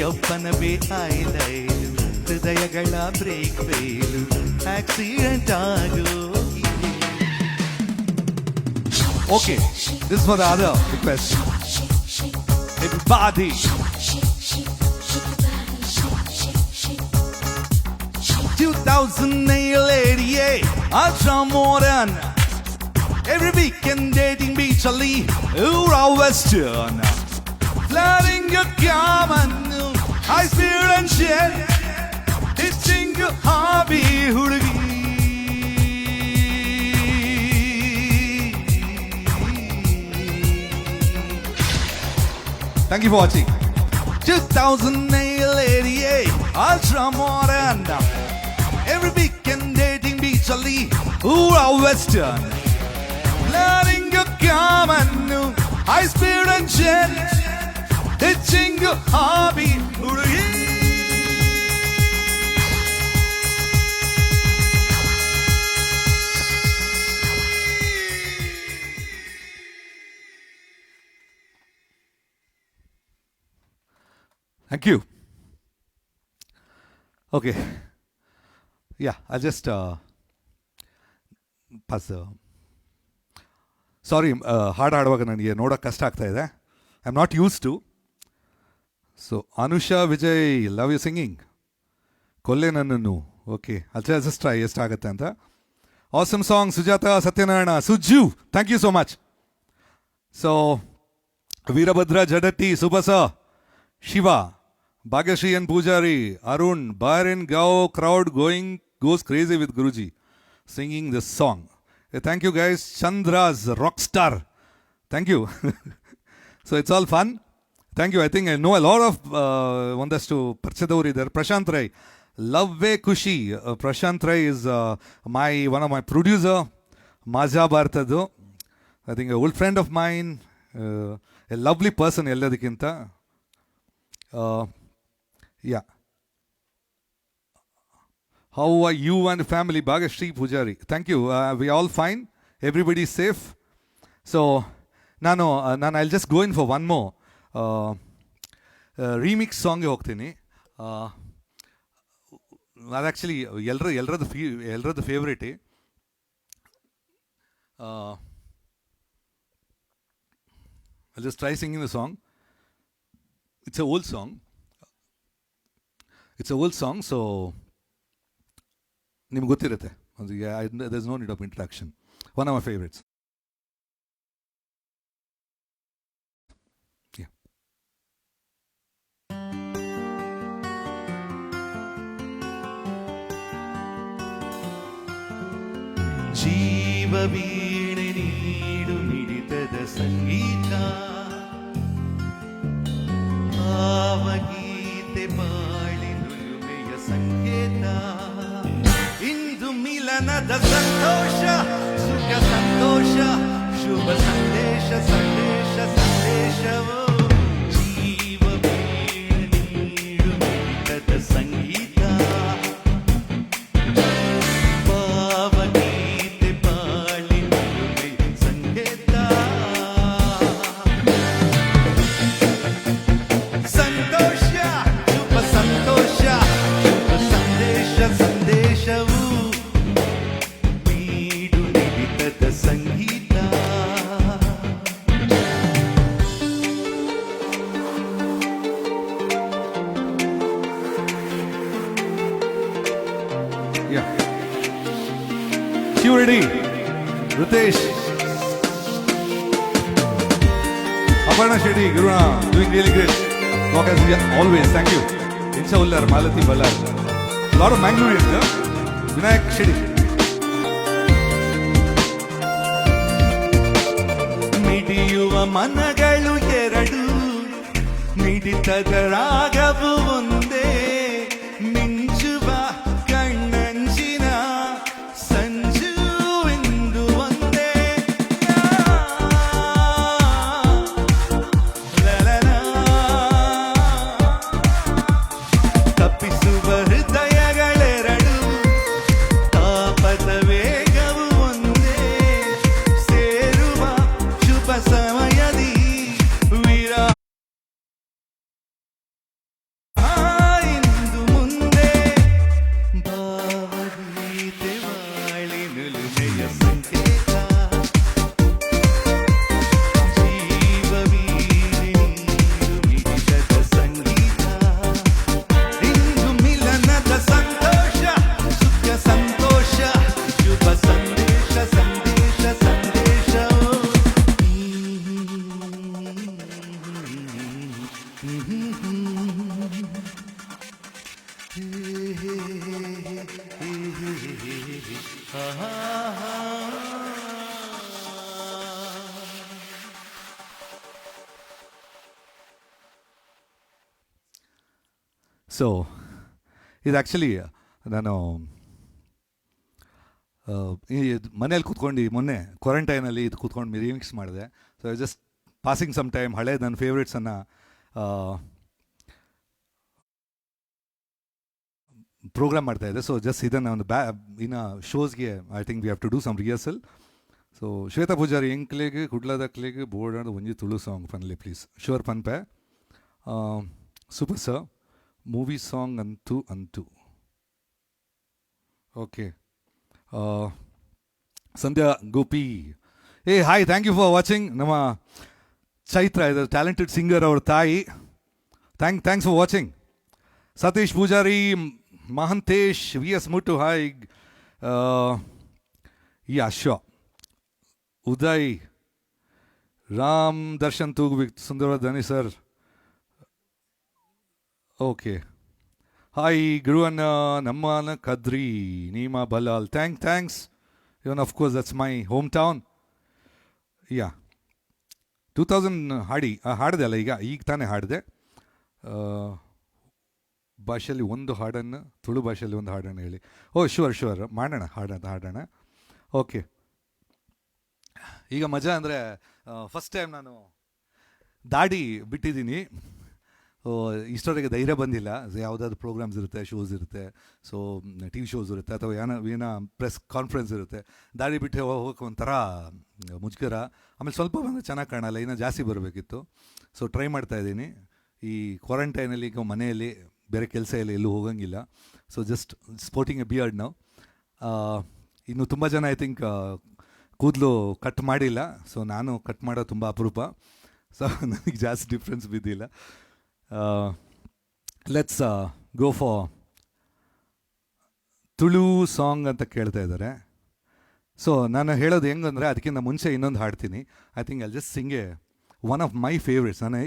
ಯೌವನವೇ ಆಯ್ಲೈಲು ಹೃದಯಗಳ ಬ್ರೇಕ್ ಫೇಲು ಆಕ್ಸಿಡೆಂಟ್ ಆಗೋಗಿದೆ. Okay, this for the other request. Everybody. Ultra modern. Every weekend dating beachally, Ura Western. Flooding your common, high speed and shit. Ditching your hobby, hurgi. Thank you for watching. 2088, ultra modern. Every weekend dating beachally, Ura Western. Flooding your common, high speed and jet. Ditching your hobby, hurgi. Thank you. Okay. Yeah, I'll just pass the. Sorry, ಹಾಡು ಹಾಡುವಾಗ ನನಗೆ ನೋಡೋಕ್ಕೆ ಕಷ್ಟ ಆಗ್ತಾ ಇದೆ. I am not use to. So Anusha Vijay, love you singing. ಕೊಲ್ಲೆ ನನ್ನನ್ನು. Okay, I'll just try ಎಷ್ಟಾಗುತ್ತೆ ಅಂತ. Awesome song Sujatha Satyanarayana Sujju, thank you so much. So Veerabhadra Jadatti, Subasa, Shiva, Bhagyashree N Poojari, Arun, Byron Gao, crowd goes crazy with Guruji singing this song. Thank you guys. Chandra's Rockstar. Thank you. So it's all fun. Thank you. I think I know a lot of ಒಂದಷ್ಟು ಪರಿಚಯದವರು ಇದ್ದಾರೆ. ಪ್ರಶಾಂತ್ ರೈ, ಲವ್ವೇ ಖುಷಿ. Prashant Rai is one of my producer, ಮಾಜಾ ಭಾರತದ್ದು. I think a old friend of mine, a lovely person ಎಲ್ಲದಕ್ಕಿಂತ. Yeah. How are you and family? Bhagashree Pujari. Thank you. We all fine. Everybody is safe. So, I'll just go in for one more remix song ಹೋಗ್ತೀನಿ. ಅದು actually ಎಲ್ಲರದ್ದು ಫೇವ್ರೇಟೇ. I'll just try singing the song. It's an old song. So ನಿಮ್ಗೆ ಗೊತ್ತಿರುತ್ತೆ. There's no need of introduction. One of my favorites. Yeah. ಜೀವ ವೀಣೆ ನೀಡು ಮಿಡಿತದ ಸಂಗೀತ, ಭಾವಗೀತೆ ಬಾಳಿ ನುಡಿಮೆಯ ಸಂಕೇತ. ಇಂದು ಮಿಲನದ ಸಂತೋಷ, ಸುಖ ಸಂತೋಷ, ಶುಭ ಸಂದೇಶ, ಸಂದೇಶ ಸಂದೇಶವೋ. ಜೀವ ವೀಣೆ ನೀಡು ಮಿಡಿತದ ಸಂಗೀತ, ಭಾವಗೀತೆ ಬಾಳಿ ನುಡಿಮೆಯ ಸಂಕೇತ. ಸಂತೋಷ, ಶುಭ ಸಂತೋಷ, ಶುಭ ಸಂದೇಶ ಸಂದೇಶವು ನೀಡು ನಿಡಿತದ ಸಂಗೀತ. Security, Ritesh, Aparna Shetty, Guruna, doing really great. Work as always, thank you. Incha Ullar, Malati Ballar. A lot of Mangaloreans, huh? Vinayak Shetty. ಮಿಡಿಯುವ ಮನಗಳು ಎರಡು, ಮಿಡಿತದ ರಾಗವು ಒಂದೇ. ಮಿಂಚುವ ಕಣ್ಣಂಚಿನ ಸಂಜು ಎಂದು ಒಂದೇ. ತಪ್ಪಿಸುವ ಹೃದಯಗಳೆರಡು, ತಾಪದ ವೇಗವು ಒಂದೇ. ಸೇರುವ ಶುಭ ಸಮಯದಿ ವಿರಾ ಇಂದು ಮುಂದೆ. ಭಾವಗೀತೆ ಬಾಳಿ ನುಡಿಮೆಯ ಸಂಕೇತ. ಜೀವ ವೀಣೆ ನೀಡು ಮಿಡಿತದ ಸಂಗೀತ. ಇಂದು ಮಿಲನದ ಸಂತೋಷ, ಸುಖ ಸಂತೋಷ, ಶುಭ ಸಂದೇಶ, ಸಂದೇಶ ಸಂದೇಶವೋ. ಸೊ ಇದು ಆ್ಯಕ್ಚುಲಿ ನಾನು ಮನೇಲಿ ಕೂತ್ಕೊಂಡು ಮೊನ್ನೆ ಕ್ವಾರಂಟೈನಲ್ಲಿ ಇದು ಕೂತ್ಕೊಂಡು ರಿಮಿಕ್ಸ್ ಮಾಡಿದೆ. So just passing some time ಹಳೆ ನನ್ನ ಫೇವ್ರೇಟ್ಸನ್ನು ಪ್ರೋಗ್ರಾಮ್ ಮಾಡ್ತಾಯಿದ್ದೆ. ಸೊ ಜಸ್ಟ್ ಇದನ್ನು ಒಂದು ಇನ್ನು ಶೋಸ್ಗೆ I think we have to do some rehearsal. So Shwetha Poojari ಎಂಕ್ಲೆಗೆ ಕುಡ್ಲದ ಕ್ಲೆಗೆ ಬೋರ್ಡ್ ಒಂಜಿ ತುಳು ಸಾಂಗ್ ಫನ್ಲಿ ಪ್ಲೀಸ್ ಶೋರ್ ಪನ್ಪೆ. Super sir. ಮೂವಿ ಸಾಂಗ್ ಅಂತೂ ಅಂತೂ ಓಕೆ. ಸಂಧ್ಯಾ ಗೋಪಿ, ಏ hi, thank you for watching. ನಮ್ಮ ಚೈತ್ರ ಇದು ಟ್ಯಾಲೆಂಟೆಡ್ ಸಿಂಗರ್ ಅವ್ರ ತಾಯಿ. Thanks for watching. Satish Poojari, Mahantesh, V S Muttu, hi. ಯಾ ಶೋ, ಉದಯ್, ರಾಮ್ ದರ್ಶನ್ ತೂಗ್ವಿ, ಸುಂದರವಾದ ಧ್ವನಿ ಸರ್. ಓಕೆ, ಹಾಯ್ ಗುರುವನ್ನ, ನಮ್ಮನ Kadri, Neema Balal, thanks. Even of course that's my hometown. Yeah 2000 ಹಾಡಿದೆ ಅಲ್ಲ, ಈಗ ತಾನೇ ಹಾಡಿದೆ. ಭಾಷೆಯಲ್ಲಿ ಒಂದು ಹಾಡನ್ನು, ತುಳು ಭಾಷೆಯಲ್ಲಿ ಒಂದು ಹಾಡನ್ನು ಹೇಳಿ. ಓ ಶೂರ್ ಮಾಡೋಣ, ಹಾಡೋಣ. ಓಕೆ, ಈಗ ಮಜಾ ಅಂದರೆ ಫಸ್ಟ್ ಟೈಮ್ ನಾನು ದಾಡಿ ಬಿಟ್ಟಿದ್ದೀನಿ. ಇಷ್ಟೊರೆಗೆ ಧೈರ್ಯ ಬಂದಿಲ್ಲ. ಯಾವುದಾದ್ರು ಪ್ರೋಗ್ರಾಮ್ಸ್ ಇರುತ್ತೆ, ಶೋಸ್ ಇರುತ್ತೆ, ಸೊ ಟಿ ವಿ ಶೋಸ್ ಇರುತ್ತೆ, ಅಥವಾ ಏನೋ ಪ್ರೆಸ್ ಕಾನ್ಫರೆನ್ಸ್ ಇರುತ್ತೆ. ದಾಡಿ ಬಿಟ್ಟು ಹೋಗೋಕೆ ಒಂಥರ ಮುಜುಗರ. ಆಮೇಲೆ ಸ್ವಲ್ಪ ಬಂದರೆ ಚೆನ್ನಾಗಿ ಕಾಣಲ್ಲ, ಇನ್ನೂ ಜಾಸ್ತಿ ಬರಬೇಕಿತ್ತು. ಸೊ ಟ್ರೈ ಮಾಡ್ತಾಯಿದ್ದೀನಿ. ಈ ಕ್ವಾರಂಟೈನಲ್ಲಿ ಈಗ ಮನೆಯಲ್ಲಿ ಬೇರೆ ಕೆಲಸ ಇಲ್ಲ, ಎಲ್ಲೂ ಹೋಗೋಂಗಿಲ್ಲ. So just sporting a beard ನಾವು. ಇನ್ನು ತುಂಬ ಜನ ಐ ಥಿಂಕ್ ಕೂದಲು ಕಟ್ ಮಾಡಿಲ್ಲ. ಸೊ ನಾನು ಕಟ್ ಮಾಡೋದು ತುಂಬ ಅಪರೂಪ. ಸೊ ನನಗೆ ಜಾಸ್ತಿ ಡಿಫ್ರೆನ್ಸ್ ಬಿದ್ದಿಲ್ಲ. Let's go for Tulu song ಅಂತ ಕೇಳ್ತಾ ಇದ್ದಾರೆ. ಸೊ ನಾನು ಹೇಳೋದು ಹೆಂಗಂದರೆ, ಅದಕ್ಕಿಂತ ಮುಂಚೆ ಇನ್ನೊಂದು ಹಾಡ್ತೀನಿ. I think I just sing one of my favourites. ನಾನು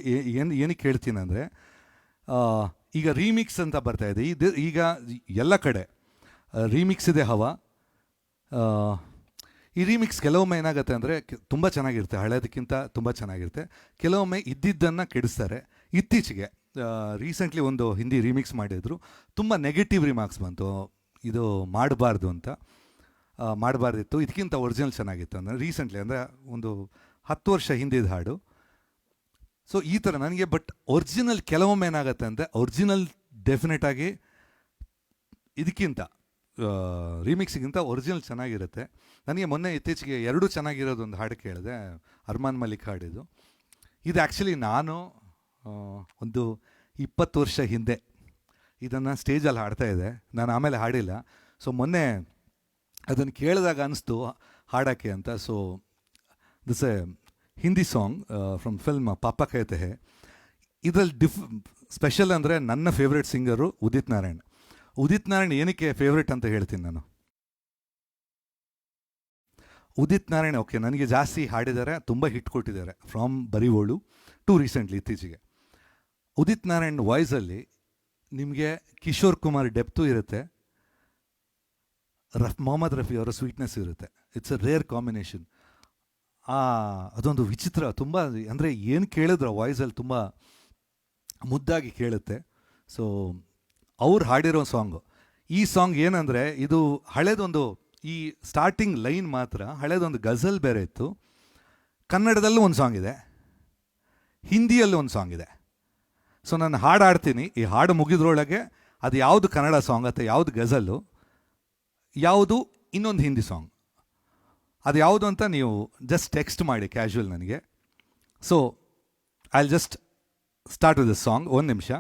ಏನಕ್ಕೆ ಹೇಳ್ತೀನಿ ಅಂದರೆ, ಈಗ ರೀಮಿಕ್ಸ್ ಅಂತ ಬರ್ತಾಯಿದೆ. ಈಗ ಎಲ್ಲ ಕಡೆ ರೀಮಿಕ್ಸ್ ಇದೆ ಹವಾ. ಈ ರೀಮಿಕ್ಸ್ ಕೆಲವೊಮ್ಮೆ ಏನಾಗುತ್ತೆ ಅಂದರೆ ತುಂಬ ಚೆನ್ನಾಗಿರುತ್ತೆ, ಹಳೆಯದಕ್ಕಿಂತ ತುಂಬ ಚೆನ್ನಾಗಿರುತ್ತೆ. ಕೆಲವೊಮ್ಮೆ ಇದ್ದಿದ್ದನ್ನು ಕೆಡಿಸ್ತಾರೆ. ಇತ್ತೀಚೆಗೆ ರೀಸೆಂಟ್ಲಿ ಒಂದು ಹಿಂದಿ ರೀಮಿಕ್ಸ್ ಮಾಡಿದ್ರು, ತುಂಬ ನೆಗೆಟಿವ್ ರಿಮಾರ್ಕ್ಸ್ ಬಂತು. ಇದು ಮಾಡಬಾರ್ದು ಅಂತ, ಮಾಡಬಾರ್ದಿತ್ತು, ಇದಕ್ಕಿಂತ ಒರಿಜಿನಲ್ ಚೆನ್ನಾಗಿತ್ತು ಅಂದರೆ ರೀಸೆಂಟ್ಲಿ, ಅಂದರೆ ಒಂದು 10 ವರ್ಷ ಹಿಂದಿದ ಹಾಡು. ಸೊ ಈ ಥರ ನನಗೆ, ಬಟ್ ಒರಿಜಿನಲ್ ಕೆಲವೊಮ್ಮೆ ಏನಾಗುತ್ತೆ ಅಂದರೆ, ಒರಿಜಿನಲ್ ಡೆಫಿನೆಟಾಗಿ ಇದಕ್ಕಿಂತ ರೀಮಿಕ್ಸಿಗಿಂತ ಒರಿಜಿನಲ್ ಚೆನ್ನಾಗಿರುತ್ತೆ. ನನಗೆ ಮೊನ್ನೆ ಇತ್ತೀಚೆಗೆ 2 ಚೆನ್ನಾಗಿರೋದೊಂದು ಹಾಡು ಕೇಳಿದೆ, ಅರ್ಮಾನ್ ಮಲಿಕ್ ಹಾಡಿದ್ದು. ಇದು ಆ್ಯಕ್ಚುಲಿ ನಾನು ಒಂದು 20 ವರ್ಷ ಹಿಂದೆ ಇದನ್ನು ಸ್ಟೇಜಲ್ಲಿ ಹಾಡ್ತಾಯಿದ್ದೆ, ನಾನು ಆಮೇಲೆ ಹಾಡಿಲ್ಲ. ಸೊ ಮೊನ್ನೆ ಅದನ್ನು ಕೇಳಿದಾಗ ಅನಿಸ್ತು ಹಾಡೋಕ್ಕೆ ಅಂತ. So this A Hindi song from film ಪಾಪ ಕಹತೆ ಹೈ. ಇದರಲ್ಲಿ ಸ್ಪೆಷಲ್ ಅಂದರೆ ನನ್ನ ಫೇವ್ರೆಟ್ ಸಿಂಗರು ಉದಿತ್ ನಾರಾಯಣ್. ಉದಿತ್ ನಾರಾಯಣ್ ಏನಕ್ಕೆ ಫೇವ್ರೆಟ್ ಅಂತ ಹೇಳ್ತೀನಿ ನಾನು. ಉದಿತ್ ನಾರಾಯಣ್ ಓಕೆ, ನನಗೆ ಜಾಸ್ತಿ ಹಾಡಿದ್ದಾರೆ, ತುಂಬ ಹಿಟ್ ಕೊಟ್ಟಿದ್ದಾರೆ, ಫ್ರಾಮ್ ಬರಿವೋಳು ಟು ರೀಸೆಂಟ್ಲಿ ಇತ್ತೀಚೆಗೆ. ಉದಿತ್ ನಾರಾಯಣ್ ವಾಯ್ಸಲ್ಲಿ ನಿಮಗೆ ಕಿಶೋರ್ ಕುಮಾರ್ ಡೆಪ್ತು ಇರುತ್ತೆ, ಮೊಹಮ್ಮದ್ ರಫಿ ಅವರ ಸ್ವೀಟ್ನೆಸ್ ಇರುತ್ತೆ. It's a rare combination. ಅದೊಂದು ವಿಚಿತ್ರ, ತುಂಬ ಅಂದರೆ ಏನು ಕೇಳಿದ್ರು ವಾಯ್ಸಲ್ಲಿ ತುಂಬ ಮುದ್ದಾಗಿ ಕೇಳುತ್ತೆ. ಸೊ ಅವ್ರು ಹಾಡಿರೋ ಸಾಂಗು. ಈ ಸಾಂಗ್ ಏನಂದರೆ, ಇದು ಹಳೇದೊಂದು, ಈ ಸ್ಟಾರ್ಟಿಂಗ್ ಲೈನ್ ಮಾತ್ರ ಹಳೇದೊಂದು ಗಜಲ್ ಬೇರೆ ಇತ್ತು. ಕನ್ನಡದಲ್ಲೂ ಒಂದು ಸಾಂಗ್ ಇದೆ, ಹಿಂದಿಯಲ್ಲೂ ಒಂದು ಸಾಂಗ್ ಇದೆ. ಸೊ ನಾನು ಹಾಡು ಹಾಡ್ತೀನಿ, ಈ ಹಾಡು ಮುಗಿದ್ರೊಳಗೆ ಅದು ಯಾವುದು ಕನ್ನಡ ಸಾಂಗ್ ಅಥವಾ ಯಾವುದು ಗಜಲ್ಲು, ಯಾವುದು ಇನ್ನೊಂದು ಹಿಂದಿ ಸಾಂಗ್, ಅದು ಯಾವುದು ಅಂತ ನೀವು ಜಸ್ಟ್ ಟೆಕ್ಸ್ಟ್ ಮಾಡಿ ಕ್ಯಾಶುವಲ್ ನನಗೆ. So I will just start with this song. 1 ನಿಮಿಷ.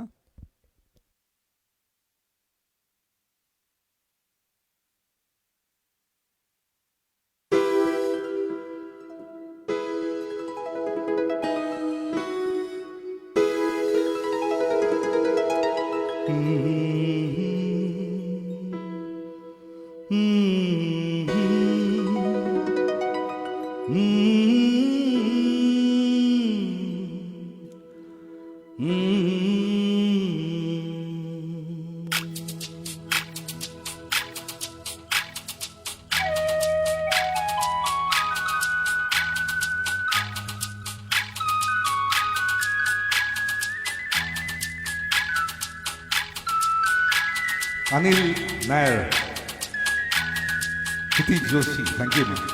अनिल नायर, किति जोशी, थैंक यू मैम.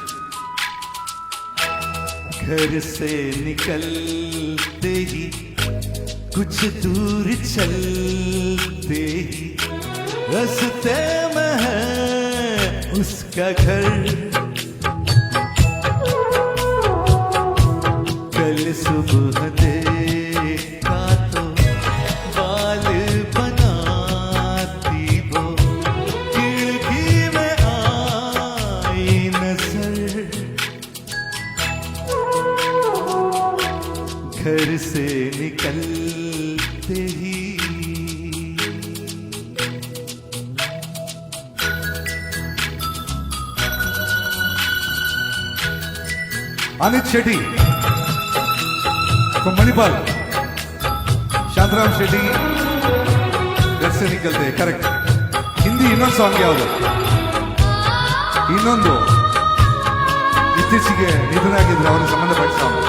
घर से निकलते ही कुछ दूर चलते ही रास्ते में है उसका घर. कल सुबह देखा तो Anit Shetty from Manipal. Shantram Shetty. घर से निकलते करेक्ट. हिंदी ಇನ್ನೊಂದು ಸಾಂಗ್ ಯಾವುದು? ಇನ್ನೊಂದು ಇತ್ತೀಚೆಗೆ ನಿಧನರಾಗಿದ್ರು ಅವರಿಗೆ ಸಂಬಂಧಪಟ್ಟ ಸಾಂಗ್.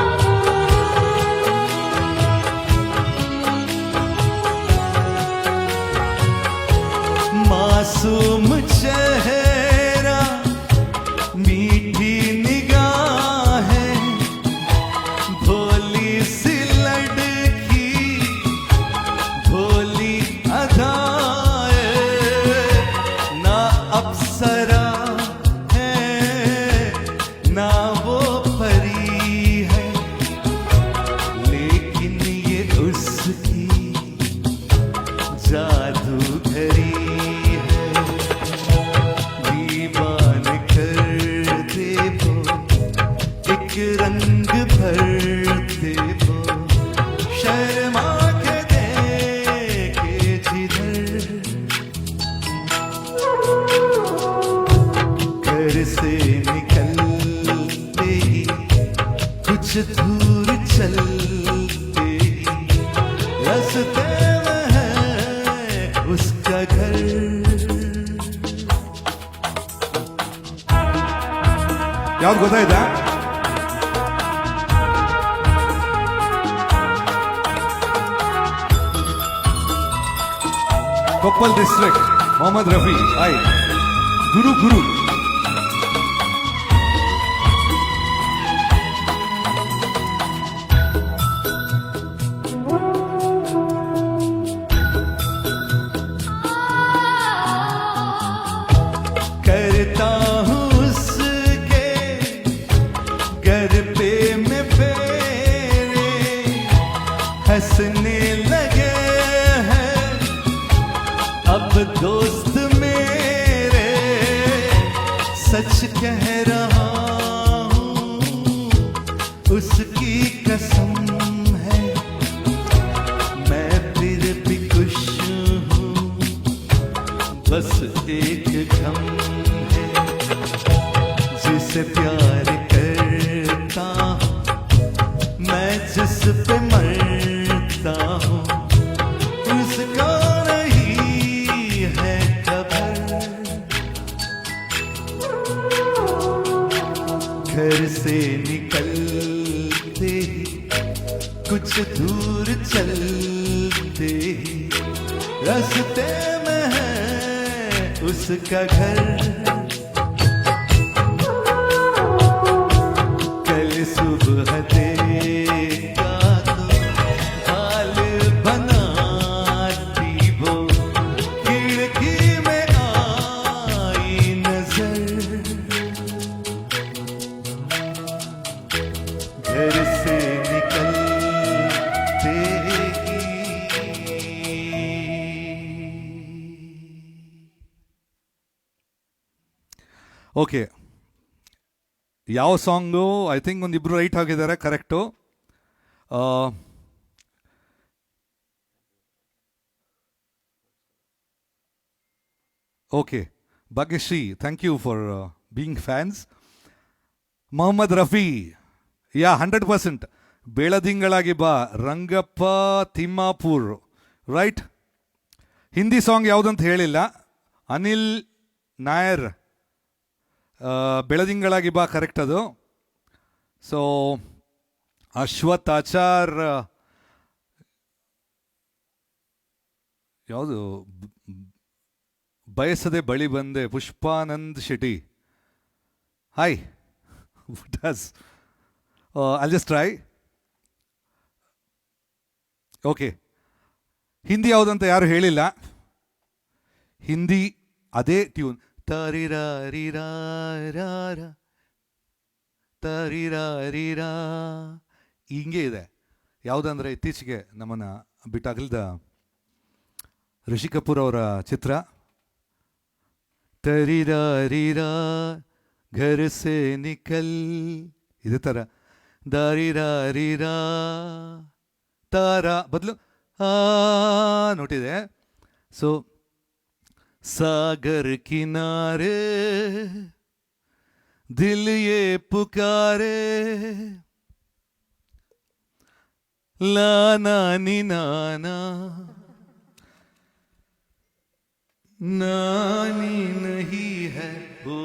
मासूम चेहरा मीठी निगाहें भोली सी लड़की भोली अदाएं ना अप्सरा है ना वो परी है लेकिन ये उसकी जादूगरी रंग भरते वो शर्मा के देखे जिधर घर से निकलते ही कुछ दूर चलते ही रास्ते में है उसका घर. ಯಾವ್ದು ಗೊತ್ತಾಯ್ತಾ? कोप्पल डिस्ट्रिक्ट मोहम्मद रफी. हाय गुरु गुरु. करता हूँ उसके घर पे में फेरे हंसने लगे अब दोस्त मेरे सच कह रहा हूँ उसकी कसम है मैं फिर भी खुश हूँ बस एक गम है जिसे प्यार करता हूँ मैं जिस पे मरता हूँ उसका घर से निकलते ही कुछ दूर चलते ही रास्ते में है उसका घर. कल सुबह देखा तो हाल बनाती वो खिड़की में आई नजर. घर से निकलते ही ಓಕೆ, ಯಾವ ಸಾಂಗು ಐ ಥಿಂಕ್ ಒಂದಿಬ್ರು ರೈಟ್ ಆಗಿದ್ದಾರೆ, correct. Okay, Bhagyashree, thank you for being fans. Mohammed Rafi, yeah 100%. ಬೆಳದಿಂಗಳಾಗಿ ಬಾ, ರಂಗಪ್ಪ ತಿಮ್ಮಾಪುರ್, ರೈಟ್. ಹಿಂದಿ ಸಾಂಗ್ ಯಾವುದಂತ ಹೇಳಿಲ್ಲ. ಅನಿಲ್ ನಾಯರ್, ಬೆಳದಿಂಗಳಾಗಿ ಬಾ, ಕರೆಕ್ಟ್ ಅದು. ಸೊ ಅಶ್ವಥ್ ಆಚಾರ್, ಯಾವುದು ಬಯಸದೆ ಬಳಿ ಬಂದೆ, Pushpanand Shetty. Hi, does I'll just try. Okay, Hindi ಯಾವುದಂತ ಯಾರು ಹೇಳಿಲ್ಲ. ಹಿಂದಿ ಅದೇ ಟ್ಯೂನ್, ತರಿರಾರಿರಾರ ತರಿರಾರಿರಾ ಹಿಂಗೆ ಇದೆ. ಯಾವುದಂದ್ರೆ ಇತ್ತೀಚೆಗೆ ನಮ್ಮನ್ನು ಬಿಟ್ಟಾಗಲ್ದ ರಿಷಿ ಕಪೂರ್ ಅವರ ಚಿತ್ರ ತರಿರಾರಿರಾ ಘರ್ ಸೆ ನಿಕಲ್, ಇದೇ ಥರ ದಾರಿರಾರಿರಾ ತಾರ ಬದಲು ನೋಟಿದೆ. ಸೊ ಸಾಗರ್ ಕಿನಾರೆ दिल ये पुकारे लाना नी नाना नानी नहीं है वो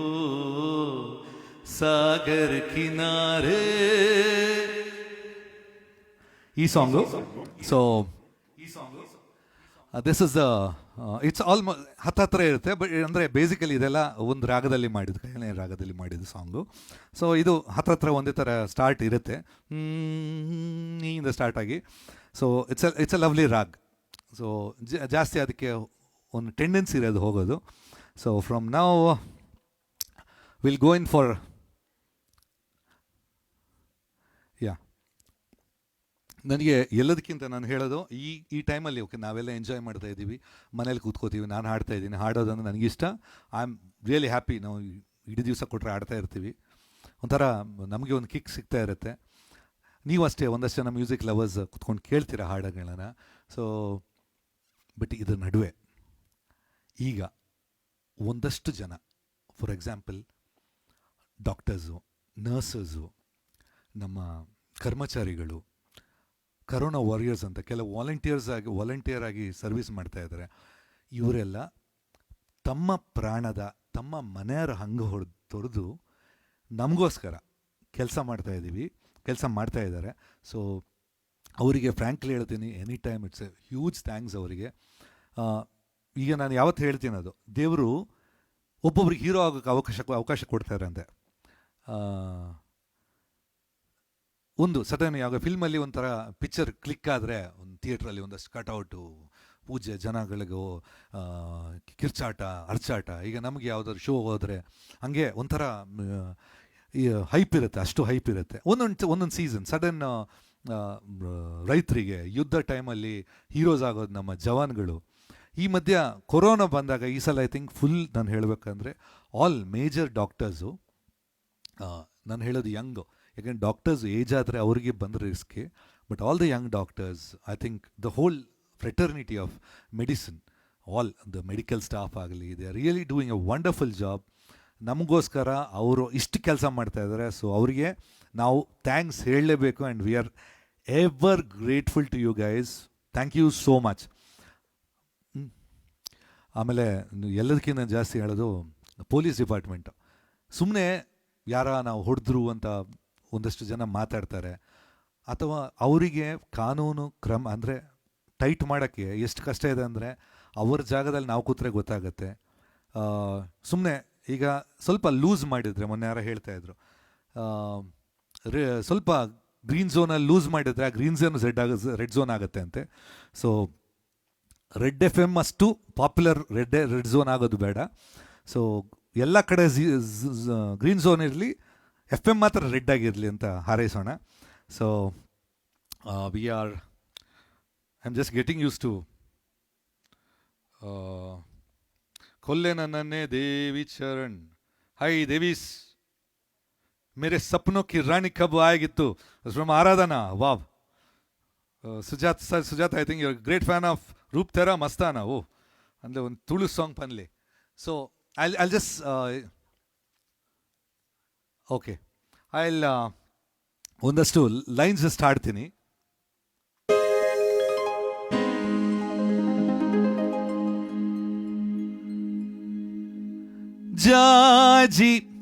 सागर किनारे ಈ song so this is it's almost ಹತ್ತತ್ರ ಇರುತ್ತೆ ಬಟ್ ಅಂದರೆ ಬೇಸಿಕಲಿ ಇದೆಲ್ಲ ಒಂದು ರಾಗದಲ್ಲಿ ಮಾಡಿದ್ದು ಕೈನೇ ರಾಗದಲ್ಲಿ ಮಾಡಿದ್ದು ಸಾಂಗು ಸೊ ಇದು ಹತ್ತತ್ರ ಒಂದೇ ಥರ ಸ್ಟಾರ್ಟ್ ಇರುತ್ತೆ ಇಂದ ಸ್ಟಾರ್ಟ್ ಆಗಿ so it's a lovely raag so ಜಾಸ್ತಿ ಅದಕ್ಕೆ ಒಂದು ಟೆಂಡೆನ್ಸಿ ಇರೋದು ಹೋಗೋದು ಸೊ ಫ್ರಮ್ ನಾವು ವಿಲ್ ಗೋ ಇನ್ ಫಾರ್ ಯಾ ನನಗೆ ಎಲ್ಲದಕ್ಕಿಂತ ನಾನು ಹೇಳೋದು ಈ ಟೈಮಲ್ಲಿ ಓಕೆ ನಾವೆಲ್ಲ ಎಂಜಾಯ್ ಮಾಡ್ತಾ ಇದ್ದೀವಿ ಮನೇಲಿ ಕೂತ್ಕೋತೀವಿ ನಾನು ಹಾಡ್ತಾ ಇದ್ದೀನಿ ಹಾಡೋದಂದ್ರೆ ನನಗಿಷ್ಟ ಐ ಆಮ್ ರಿಯಲಿ ಹ್ಯಾಪಿ ನಾವು ಇಡೀ ದಿವಸ ಕೊಟ್ಟರೆ ಆಡ್ತಾ ಇರ್ತೀವಿ ಒಂಥರ ನಮಗೆ ಒಂದು ಕಿಕ್ ಸಿಗ್ತಾ ಇರುತ್ತೆ ನೀವು ಅಷ್ಟೇ ಒಂದಷ್ಟು ಜನ ಮ್ಯೂಸಿಕ್ ಲವರ್ಸ್ ಕುತ್ಕೊಂಡು ಕೇಳ್ತೀರಾ ಹಾಡುಗಳನ್ನ ಸೊ ಬಟ್ ಇದ್ರ ನಡುವೆ ಈಗ ಒಂದಷ್ಟು ಜನ ಫಾರ್ ಎಕ್ಸಾಂಪಲ್ ಡಾಕ್ಟರ್ಸು ನರ್ಸಸ್ಸು ನಮ್ಮ ಕರ್ಮಚಾರಿಗಳು ಕರೋನಾ ವಾರಿಯರ್ಸ್ ಅಂತ ಕೆಲವು ವಾಲಂಟಿಯರ್ ಆಗಿ ಸರ್ವಿಸ್ ಮಾಡ್ತಾ ಇದ್ದಾರೆ ಇವರೆಲ್ಲ ತಮ್ಮ ಪ್ರಾಣದ ತಮ್ಮ ಮನೆಯವರ ಹಂಗೆ ತೊರೆದು ನಮಗೋಸ್ಕರ ಕೆಲಸ ಮಾಡ್ತಾ ಇದ್ದಾರೆ ಸೊ ಅವರಿಗೆ ಫ್ರ್ಯಾಂಕ್ಲಿ ಹೇಳ್ತೀನಿ any time it's A huge thanks ಅವರಿಗೆ ಈಗ ನಾನು ಯಾವತ್ತು ಹೇಳ್ತೀನಿ ಅದು ದೇವರು ಒಬ್ಬೊಬ್ರಿಗೆ ಹೀರೋ ಆಗೋಕ್ಕೆ ಅವಕಾಶ ಕೊಡ್ತಾರಂತೆ ಒಂದು ಸಡನ್ ಯಾವ ಫಿಲ್ಮಲ್ಲಿ ಒಂಥರ ಪಿಕ್ಚರ್ ಕ್ಲಿಕ್ ಆದರೆ ಒಂದು ಥಿಯೇಟ್ರಲ್ಲಿ ಒಂದಷ್ಟು ಕಟೌಟು ಪೂಜೆ ಜನಗಳಿಗೂ ಕಿರ್ಚಾಟ ಅರ್ಚಾಟ ಈಗ ನಮಗೆ ಯಾವುದಾದ್ರು ಶೋ ಹೋದರೆ ಹಾಗೆ ಒಂಥರ ಈ ಹೈಪ್ ಇರುತ್ತೆ ಅಷ್ಟು ಹೈಪ್ ಇರುತ್ತೆ ಒಂದೊಂದು ಸೀಸನ್ ಸಡನ್ ರೈತರಿಗೆ ಯುದ್ಧ ಟೈಮಲ್ಲಿ ಹೀರೋಸ್ ಆಗೋದು ನಮ್ಮ ಜವಾನ್ಗಳು ಈ ಮಧ್ಯ ಕೊರೋನಾ ಬಂದಾಗ ಈ ಸಲ ಐ ಥಿಂಕ್ ಫುಲ್ ನಾನು ಹೇಳಬೇಕಂದ್ರೆ ಆಲ್ ಮೇಜರ್ ಡಾಕ್ಟರ್ಸು ನಾನು ಹೇಳೋದು ಯಂಗು ಯಾಕೆಂದ್ರೆ ಡಾಕ್ಟರ್ಸ್ ಏಜ್ ಆದರೆ ಅವರಿಗೆ ಬಂದರೆ ರಿಸ್ಕೆ but all the young doctors I think the whole fraternity of medicine all the medical staff ಆಗಲಿ they are really doing a wonderful job ನಮಗೋಸ್ಕರ ಅವರು ಇಷ್ಟು ಕೆಲಸ ಮಾಡ್ತಾಯಿದ್ದಾರೆ ಸೊ ಅವರಿಗೆ ನಾವು ಥ್ಯಾಂಕ್ಸ್ ಹೇಳಲೇಬೇಕು and we are ever grateful to you guys thank you so much ಆಮೇಲೆ ಎಲ್ಲದಕ್ಕಿಂತ ಜಾಸ್ತಿ ಹೇಳೋದು ಪೊಲೀಸ್ ಡಿಪಾರ್ಟ್ಮೆಂಟು ಸುಮ್ಮನೆ ನಾವು ಹೊಡೆದ್ರು ಅಂತ ಒಂದಷ್ಟು ಜನ ಮಾತಾಡ್ತಾರೆ ಅಥವಾ ಅವರಿಗೆ ಕಾನೂನು ಕ್ರಮ ಅಂದರೆ ಟೈಟ್ ಮಾಡೋಕ್ಕೆ ಎಷ್ಟು ಕಷ್ಟ ಇದೆ ಅಂದರೆ ಅವ್ರ ಜಾಗದಲ್ಲಿ ನಾವು ಕೂತ್ರೆ ಗೊತ್ತಾಗತ್ತೆ ಸುಮ್ಮನೆ ಈಗ ಸ್ವಲ್ಪ ಲೂಸ್ ಮಾಡಿದರೆ ಮೊನ್ನೆ ಯಾರೋ ಹೇಳ್ತಾಯಿದ್ರು ಸ್ವಲ್ಪ ಗ್ರೀನ್ ಝೋನಲ್ಲಿ ಲೂಸ್ ಮಾಡಿದರೆ ಆ ಗ್ರೀನ್ ಝೋನ್ ರೆಡ್ ಝೋನ್ ಆಗುತ್ತೆ ಅಂತೆ ಸೊ ರೆಡ್ FM ಅಷ್ಟು ಪಾಪ್ಯುಲರ್ ರೆಡ್ ಝೋನ್ ಆಗೋದು ಬೇಡ ಸೊ ಎಲ್ಲ ಕಡೆ ಗ್ರೀನ್ ಝೋನ್ ಇರಲಿ FM ಮಾತ್ರ ರೆಡ್ ಆಗಿರಲಿ ಅಂತ ಹಾರೈಸೋಣ so we are I am just getting use to ಕೊಲ್ಲೆ ನನ್ನನ್ನೇ ದೇವಿ ಚರಣ್ ಹಾಯ್ ದೇವೀಸ್ ಮೇರೆ ಸಪ್ನೋ ಕಿ ರಾಣಿ ಕಬ್ ಆಗಿತ್ತು from Aradhana wow Sujath I think you great fan of Roop Tera Mastana ಓ ಅಂದರೆ ಒಂದು ತುಳು ಸಾಂಗ್ ಪನ್ಲಿ so I'll just okay I'll ಒಂದಷ್ಟು ಲೈನ್ಸ್ ಜಸ್ಟ್ ಹಾಡ್ತೀನಿ ಜಾಜಿ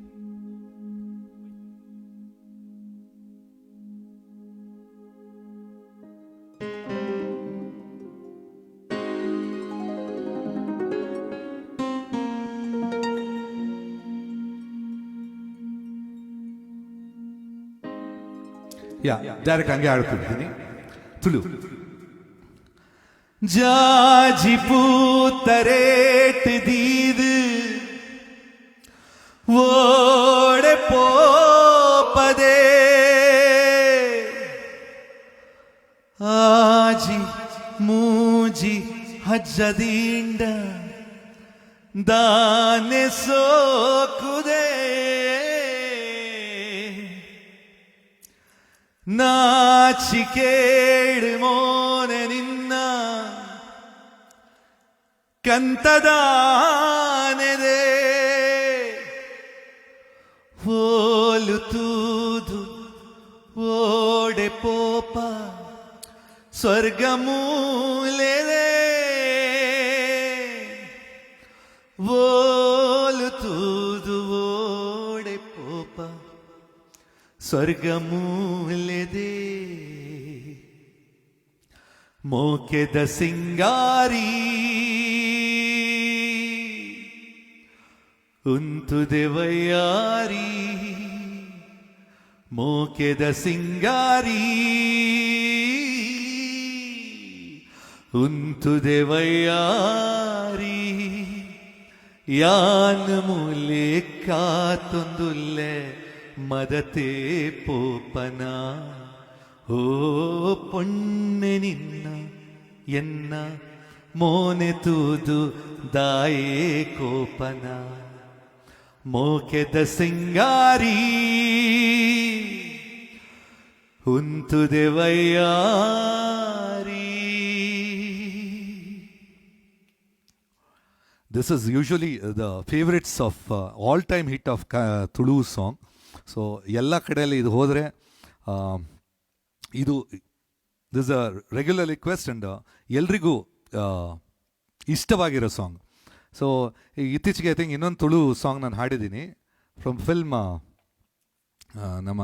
ಡೈರೆಕ್ಟ್ ಹಂಗೆ ಆಡ್ತಿದ್ದೀನಿ ತುಳು ಜಾಜಿ ಪೂತರೇಟ್ ದೀದು ಓಡೆ ಪೋಪದೆ ಆಜಿ ಮೂಜಿ ಹಜ್ಜದೀಂಡ ದಾನೆ ಸೋಕುದೆ ನಾಚಿಕೇಡು ಮೋನೆ ನಿನ್ನ ಕಂತದಾನೆದೆ ಓಲು ತೂದು ಓಡೆ ಪೋಪ ಸ್ವರ್ಗಮೂಲೆದೆ ಓಲು ತೂದು ಓಡೆ ಪೋಪ ಸ್ವರ್ಗಮೂಲೆದೆ ಮೋಕೆದ ಸಿಂಗಾರಿ ಉಂತುದೆ ವಯ್ಯಾರಿ ಮೋಕೆದ ಸಿಂಗಾರಿ ಉಂತುದೆ ವಯ್ಯಾರಿ ಯಾನ್ ಮೂಲೆ ಕಾತೊಂದುಲ್ಲೆ ಮದತೆ ಪೋಪನ ಓ ಪೊಣ್ಣೆ ನಿನ್ನ ಎನ್ನ ಮೋನೆ ತೂದು ದಾಯೇ ಕೋಪನ ಮೋಕೆದ ಸಿಂಗಾರಿ ಉಂತುದೆ ವಯ್ಯಾರಿ. This is usually the favorites of all-time hit of Tulu song. So ಎಲ್ಲ ಕಡೆಯಲ್ಲಿ ಇದು ಹೋದರೆ ಇದು this a regular request and ಎಲ್ರಿಗೂ ಇಷ್ಟವಾಗಿರೋ ಸಾಂಗ್. ಸೊ ಇತ್ತೀಚೆಗೆ ಐ ಥಿಂಕ್ ಇನ್ನೊಂದು ತುಳು ಸಾಂಗ್ ನಾನು ಹಾಡಿದ್ದೀನಿ ಫ್ರಮ್ ಫಿಲ್ಮ್ ನಮ್ಮ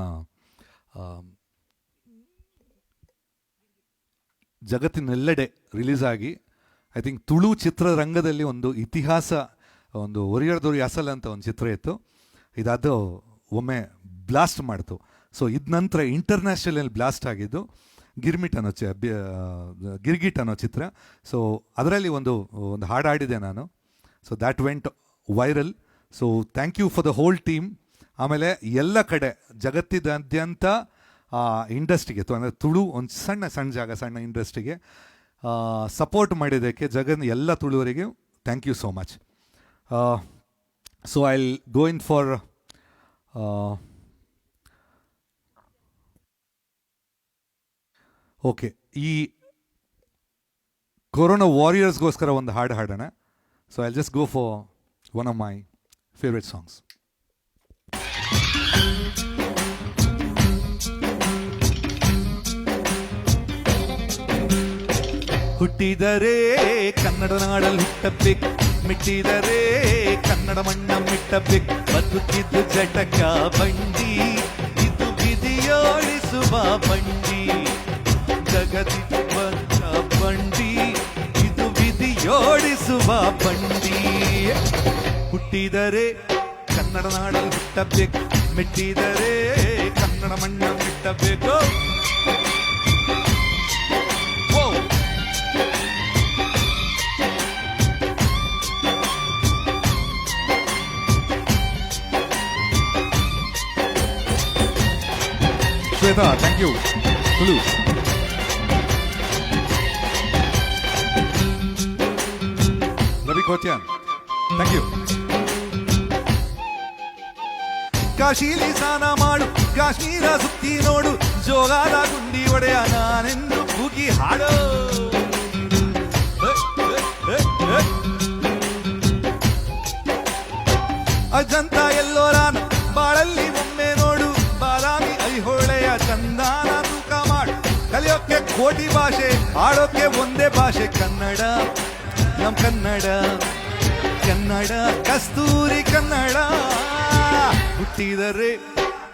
ಜಗತ್ತಿನೆಲ್ಲೆಡೆ ರಿಲೀಸ್ ಆಗಿ ಐ ಥಿಂಕ್ ತುಳು ಚಿತ್ರರಂಗದಲ್ಲಿ ಒಂದು ಇತಿಹಾಸ, ಒಂದು ಒರಿಯರ್ದೊರಿ ಅಸಲ್ ಅಂತ ಒಂದು ಚಿತ್ರ ಇತ್ತು. ಇದಾದ ಒಮ್ಮೆ ಬ್ಲಾಸ್ಟ್ ಮಾಡ್ತು. ಸೊ ಇದ ನಂತರ ಇಂಟರ್ನ್ಯಾಷನಲ್ ಬ್ಲಾಸ್ಟ್ ಆಗಿದ್ದು ಗಿರ್ಮಿಟ್ ಅನ್ನೋ ಗಿರ್ಗಿಟ್ ಅನ್ನೋ ಚಿತ್ರ. ಸೊ ಅದರಲ್ಲಿ ಒಂದು ಹಾಡು ಹಾಡಿದೆ ನಾನು. So that went viral. So thank you for the whole team. ಆಮೇಲೆ ಎಲ್ಲ ಕಡೆ ಜಗತ್ತಿದಾದ್ಯಂತ ಇಂಡಸ್ಟ್ರಿಗೆ ಅಂದರೆ ತುಳು ಒಂದು ಸಣ್ಣ ಜಾಗ, ಸಣ್ಣ ಇಂಡಸ್ಟ್ರಿಗೆ ಸಪೋರ್ಟ್ ಮಾಡಿದ್ದಕ್ಕೆ ಎಲ್ಲ ತುಳುವರಿಗೆ thank you so much. So I will go in for okay, ಈ ಕೊರೋನಾ ವಾರಿಯರ್ಸ್ಗೋಸ್ಕರ ಒಂದು ಹಾಡು ಹಾಡೋಣ. So I just go for one of my favourite songs. ಹುಟ್ಟಿದರೆ ಕನ್ನಡ ನಾಡಲ್ಲಿ ಹುಟ್ಟಬೇಕು, ಮಿಟ್ಟಿದರೆ ಕನ್ನಡ ಮಣ್ಣ ಮಿಟ್ಟಬೇಕು. ಬದುಕಿದ್ದು ಜಟಕ ಬಂಡಿ, ಇದು ವಿಧಿಯೋಡಿಸುವ ಬಂಡಿ. ಜಗತ್ತಿಗೆ ಬಂದ ಬಂಡಿ, ಇದು ವಿಧಿಯೋಡಿಸುವ ಬಂಡಿ. ಹುಟ್ಟಿದರೆ ಕನ್ನಡ ನಾಡಲ್ಲಿ ಹುಟ್ಟಬೇಕು, ಮಿಟ್ಟಿದರೆ ಕನ್ನಡ ಮಣ್ಣ ಮಿಟ್ಟಬೇಕು. Shwetha, thank you. Tulu Ravi Kotian, thank you. ಕಾಶೀಲಿ ಸ್ನಾನ ಮಾಡು, ಕಾಶ್ಮೀರ ಸುತ್ತಿ ನೋಡು, ಜೋಗಾದ ಗುಂಡಿ ಒಡೆಯ ನಾನೆಂದು ಕೂಗಿ ಹಾಡು. ಅಜಂತ ಎಲ್ಲೋರಾನ ಬಾಳಲ್ಲಿ ಒಮ್ಮೆ ನೋಡು, ಬಾದಾಮಿ ಐಹೊಳೆಯ ಚಂದಾನ ತೂಕ ಮಾಡು. ಕಲಿಯೋಕೆ ಕೋಟಿ ಭಾಷೆ, ಆಡೋಕೆ ಒಂದೇ ಭಾಷೆ ಕನ್ನಡ, ನಮ್ ಕನ್ನಡ. ಕನ್ನಡ ಕಸ್ತೂರಿ ಕನ್ನಡ. ಹುಟ್ಟಿದರೆ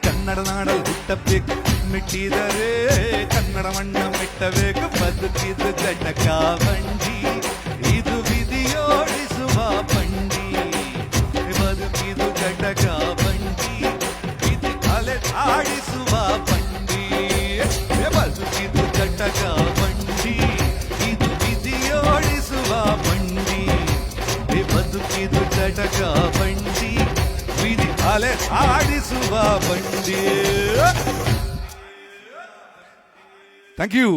ಕನ್ನಡ ನಾಡಲ್ಲಿ ಹುಟ್ಟಬೇಕು, ಮಿಟ್ಟಿದರೆ ಕನ್ನಡ ಮಣ್ಣ ಮಿಟ್ಟಬೇಕು. ಬದುಕಿದು ಜಟಕ ಬಂಡಿ, ಇದು ವಿಧಿಯೋಡಿಸುವ ಬಂಡಿ. ಬದುಕಿದು ಜಟಕ ಬಂಡಿ, ಇದು ಅಲೆ ಆಡಿಸುವ ಬಂಡಿ. ಬದುಕಿದು ಜಟಕ ಬಂಡಿ, ಇದು ವಿಧಿಯೋಡಿಸುವ ಬಂಡಿ. ಬದುಕಿದು ಜಟಕ ಬಂಡಿ, ವಿಧಿ ಅಲೆ ಆಡಿಸುವ ಬಂಡಿ. Thank you.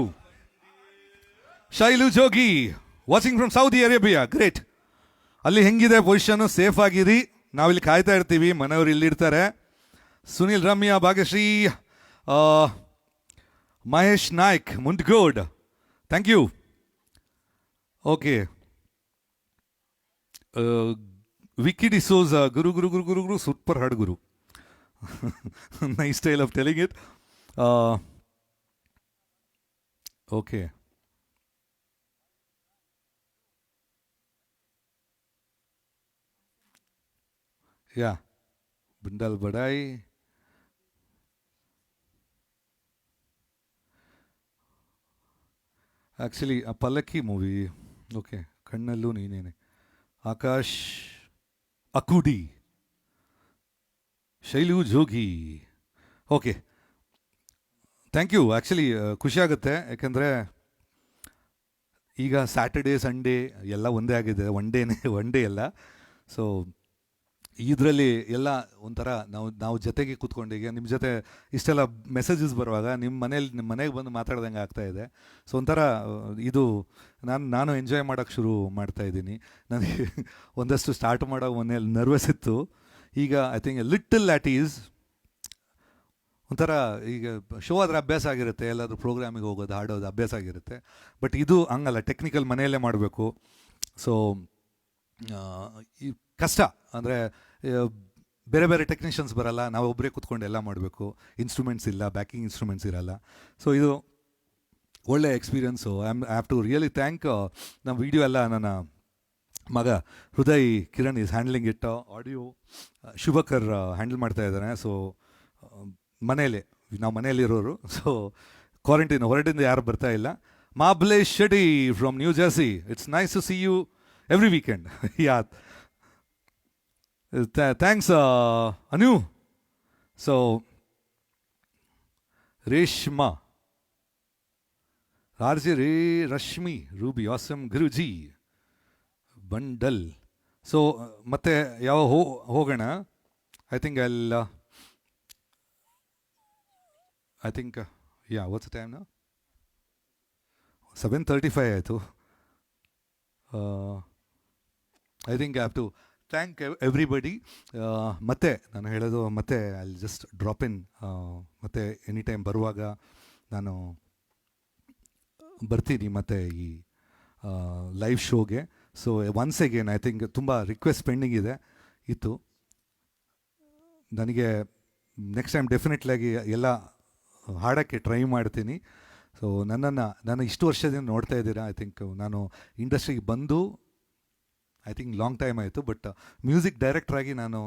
Shailu Jogi, watching from Saudi Arabia. Great. ಅಲ್ಲಿ ಹೆಂಗಿದೆ ಪೊಸಿಷನ್ನು? ಸೇಫ್ ಆಗಿರಿ, ನಾವಿಲ್ಲಿ ಕಾಯ್ತಾ ಇರ್ತೀವಿ, ಮನೆಯವರು ಇಲ್ಲಿರ್ತಾರೆ. Sunil Ramya, Bhagyashree, Mahesh Naik, Mundgod, thank you. Okay, Vicky D'Souza, ಗುರು ಗುರು ಗುರು ಗುರು ಗುರು ಸೂಪರ್ ಹಾಡು ಗುರು. Nice style of telling it. Okay, yeah, ಬಿಂಡಲ್ ಬಡಾಯಿ. ಆ್ಯಕ್ಚುಲಿ ಆ ಪಲ್ಲಕ್ಕಿ ಮೂವಿ, ಓಕೆ, ಕಣ್ಣಲ್ಲೂ ನೀನೇನೆ, Akash Akudi, Shailu Jogi. Okay, thank you. Actually ಖುಷಿಯಾಗುತ್ತೆ, ಯಾಕೆಂದರೆ ಈಗ ಸ್ಯಾಟರ್ಡೇ ಸಂಡೇ ಎಲ್ಲ ಒಂದೇ ಆಗಿದೆ, ಒನ್ ಡೇ ಎಲ್ಲ. ಸೊ ಇದರಲ್ಲಿ ಎಲ್ಲ ಒಂಥರ ನಾವು ಜೊತೆಗೆ ಕೂತ್ಕೊಂಡು, ಈಗ ನಿಮ್ಮ ಜೊತೆ ಇಷ್ಟೆಲ್ಲ ಮೆಸೇಜಸ್ ಬರುವಾಗ ನಿಮ್ಮ ಮನೆಗೆ ಬಂದು ಮಾತಾಡ್ದಂಗೆ ಆಗ್ತಾಯಿದೆ. ಸೊ ಒಂಥರ ಇದು ನಾನು ಎಂಜಾಯ್ ಮಾಡೋಕ್ಕೆ ಶುರು ಮಾಡ್ತಾಯಿದ್ದೀನಿ. ನನಗೆ ಒಂದಷ್ಟು ಸ್ಟಾರ್ಟ್ ಮಾಡೋ ಮನೇಲಿ ನರ್ವಸ್ ಇತ್ತು, ಈಗ I think little at ease. ಒಂಥರ ಈಗ ಶೋ ಆದರೆ ಅಭ್ಯಾಸ ಆಗಿರುತ್ತೆ, ಎಲ್ಲಾದರೂ ಪ್ರೋಗ್ರಾಮಿಗೆ ಹೋಗೋದು, ಹಾಡೋದು ಅಭ್ಯಾಸ ಆಗಿರುತ್ತೆ. ಬಟ್ ಇದು ಹಂಗಲ್ಲ, ಟೆಕ್ನಿಕಲ್ ಮನೆಯಲ್ಲೇ ಮಾಡಬೇಕು. ಸೊ ಈ ಕಷ್ಟ ಅಂದರೆ ಬೇರೆ ಬೇರೆ ಟೆಕ್ನಿಷಿಯನ್ಸ್ ಬರಲ್ಲ, ನಾವು ಒಬ್ಬರೇ ಕೂತ್ಕೊಂಡು ಎಲ್ಲ ಮಾಡಬೇಕು, ಇನ್ಸ್ಟ್ರೂಮೆಂಟ್ಸ್ ಇಲ್ಲ, ಬ್ಯಾಕಿಂಗ್ ಇನ್ಸ್ಟ್ರೂಮೆಂಟ್ಸ್ ಇರಲ್ಲ. ಸೊ ಇದು ಒಳ್ಳೆ experience. I have to really thank ನಮ್ಮ ವಿಡಿಯೋ ಎಲ್ಲ ನನ್ನ ಮಗ Hriday Kiran is handling it, audio Shubhakar handle ಮಾಡ್ತಾ ಇದ್ದಾನೆ. ಸೊ ನಾವು ಮನೆಯಲ್ಲಿರೋರು, ಸೊ ಕ್ವಾರಂಟೈನ್ ಹೊರಟಿಂದ ಯಾರು ಬರ್ತಾ ಇಲ್ಲ. Mablesh Shetty from New Jersey, it's nice to see you every weekend. Yeah, thanks Anu. So Reshma, Rashmi, Ruby, awesome, ಗುರುಜಿ, ಬಂಡಲ್. ಸೊ ಮತ್ತೆ ಯಾವ ಹೋಗೋಣ? I think yeah, what's time ನಾ? 7:35 ಆಯಿತು. I think I have to thank everybody. ಮತ್ತೆ ನಾನು ಹೇಳೋದು, ಮತ್ತೆ ಐ ಜಸ್ಟ್ ಡ್ರಾಪ್ ಇನ್, ಮತ್ತೆ ಎನಿ ಟೈಮ್ ಬರುವಾಗ ನಾನು ಬರ್ತೀನಿ ಮತ್ತೆ ಈ ಲೈವ್ ಶೋಗೆ. So once again I think ತುಂಬ ರಿಕ್ವೆಸ್ಟ್ ಪೆಂಡಿಂಗ್ ಇತ್ತು. ನನಗೆ ನೆಕ್ಸ್ಟ್ ಟೈಮ್ ಡೆಫಿನೆಟ್ಲಾಗಿ ಎಲ್ಲ ಹಾಡೋಕ್ಕೆ ಟ್ರೈ ಮಾಡ್ತೀನಿ. ಸೊ ನಾನು ಇಷ್ಟು ವರ್ಷದಿಂದ ನೋಡ್ತಾ ಇದ್ದೀರಾ. ಐ ಥಿಂಕ್ ನಾನು ಇಂಡಸ್ಟ್ರಿಗೆ ಬಂದು ಐ ಥಿಂಕ್ ಲಾಂಗ್ ಟೈಮ್ ಆಯಿತು, ಬಟ್ ಮ್ಯೂಸಿಕ್ ಡೈರೆಕ್ಟ್ರಾಗಿ ನಾನು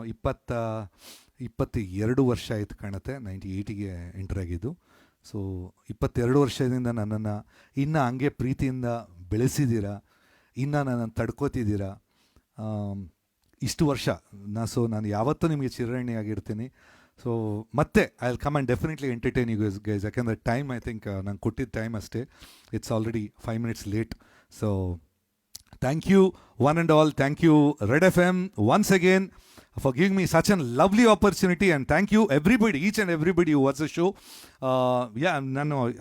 22 ವರ್ಷ ಆಯಿತು ಕಾಣುತ್ತೆ. 98ಗೆ ಎಂಟರ್ ಆಗಿದ್ದು. ಸೊ 22 ವರ್ಷದಿಂದ ನನ್ನನ್ನು ಇನ್ನೂ ಹಂಗೆ ಪ್ರೀತಿಯಿಂದ ಬೆಳೆಸಿದ್ದೀರಾ, ಇನ್ನೂ ನನ್ನನ್ನು ತಡ್ಕೋತಿದ್ದೀರಾ ಇಷ್ಟು ವರ್ಷ. ನಾನು ಯಾವತ್ತೂ ನಿಮಗೆ ಚಿರಋಣಿಯಾಗಿರ್ತೀನಿ. ಸೊ ಮತ್ತೆ I will come and definitely entertain you guys. ಯಾಕೆಂದರೆ ಟೈಮ್ ಐ ಥಿಂಕ್ ನಂಗೆ ಕೊಟ್ಟಿದ್ದ ಟೈಮ್ ಅಷ್ಟೇ, it's already 5 minutes late. So thank you one and all. Thank you Red FM once again for giving me such a lovely opportunity, and thank you everybody, each and everybody who watched the show.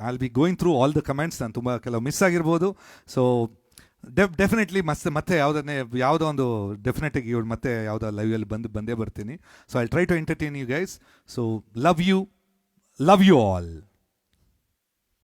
I'll be going through all the comments. ನಾನು ತುಂಬ ಕೆಲವು miss ಆಗಿರ್ಬೋದು. So definitely ಮತ್ತೆ ಯಾವುದೋ ಒಂದು ಡೆಫಿನೆಟಾಗಿ ಮತ್ತೆ ಯಾವುದೋ ಲೈವಲ್ಲಿ ಬಂದೇ ಬರ್ತೀನಿ. So I try to entertain you guys. So love you all.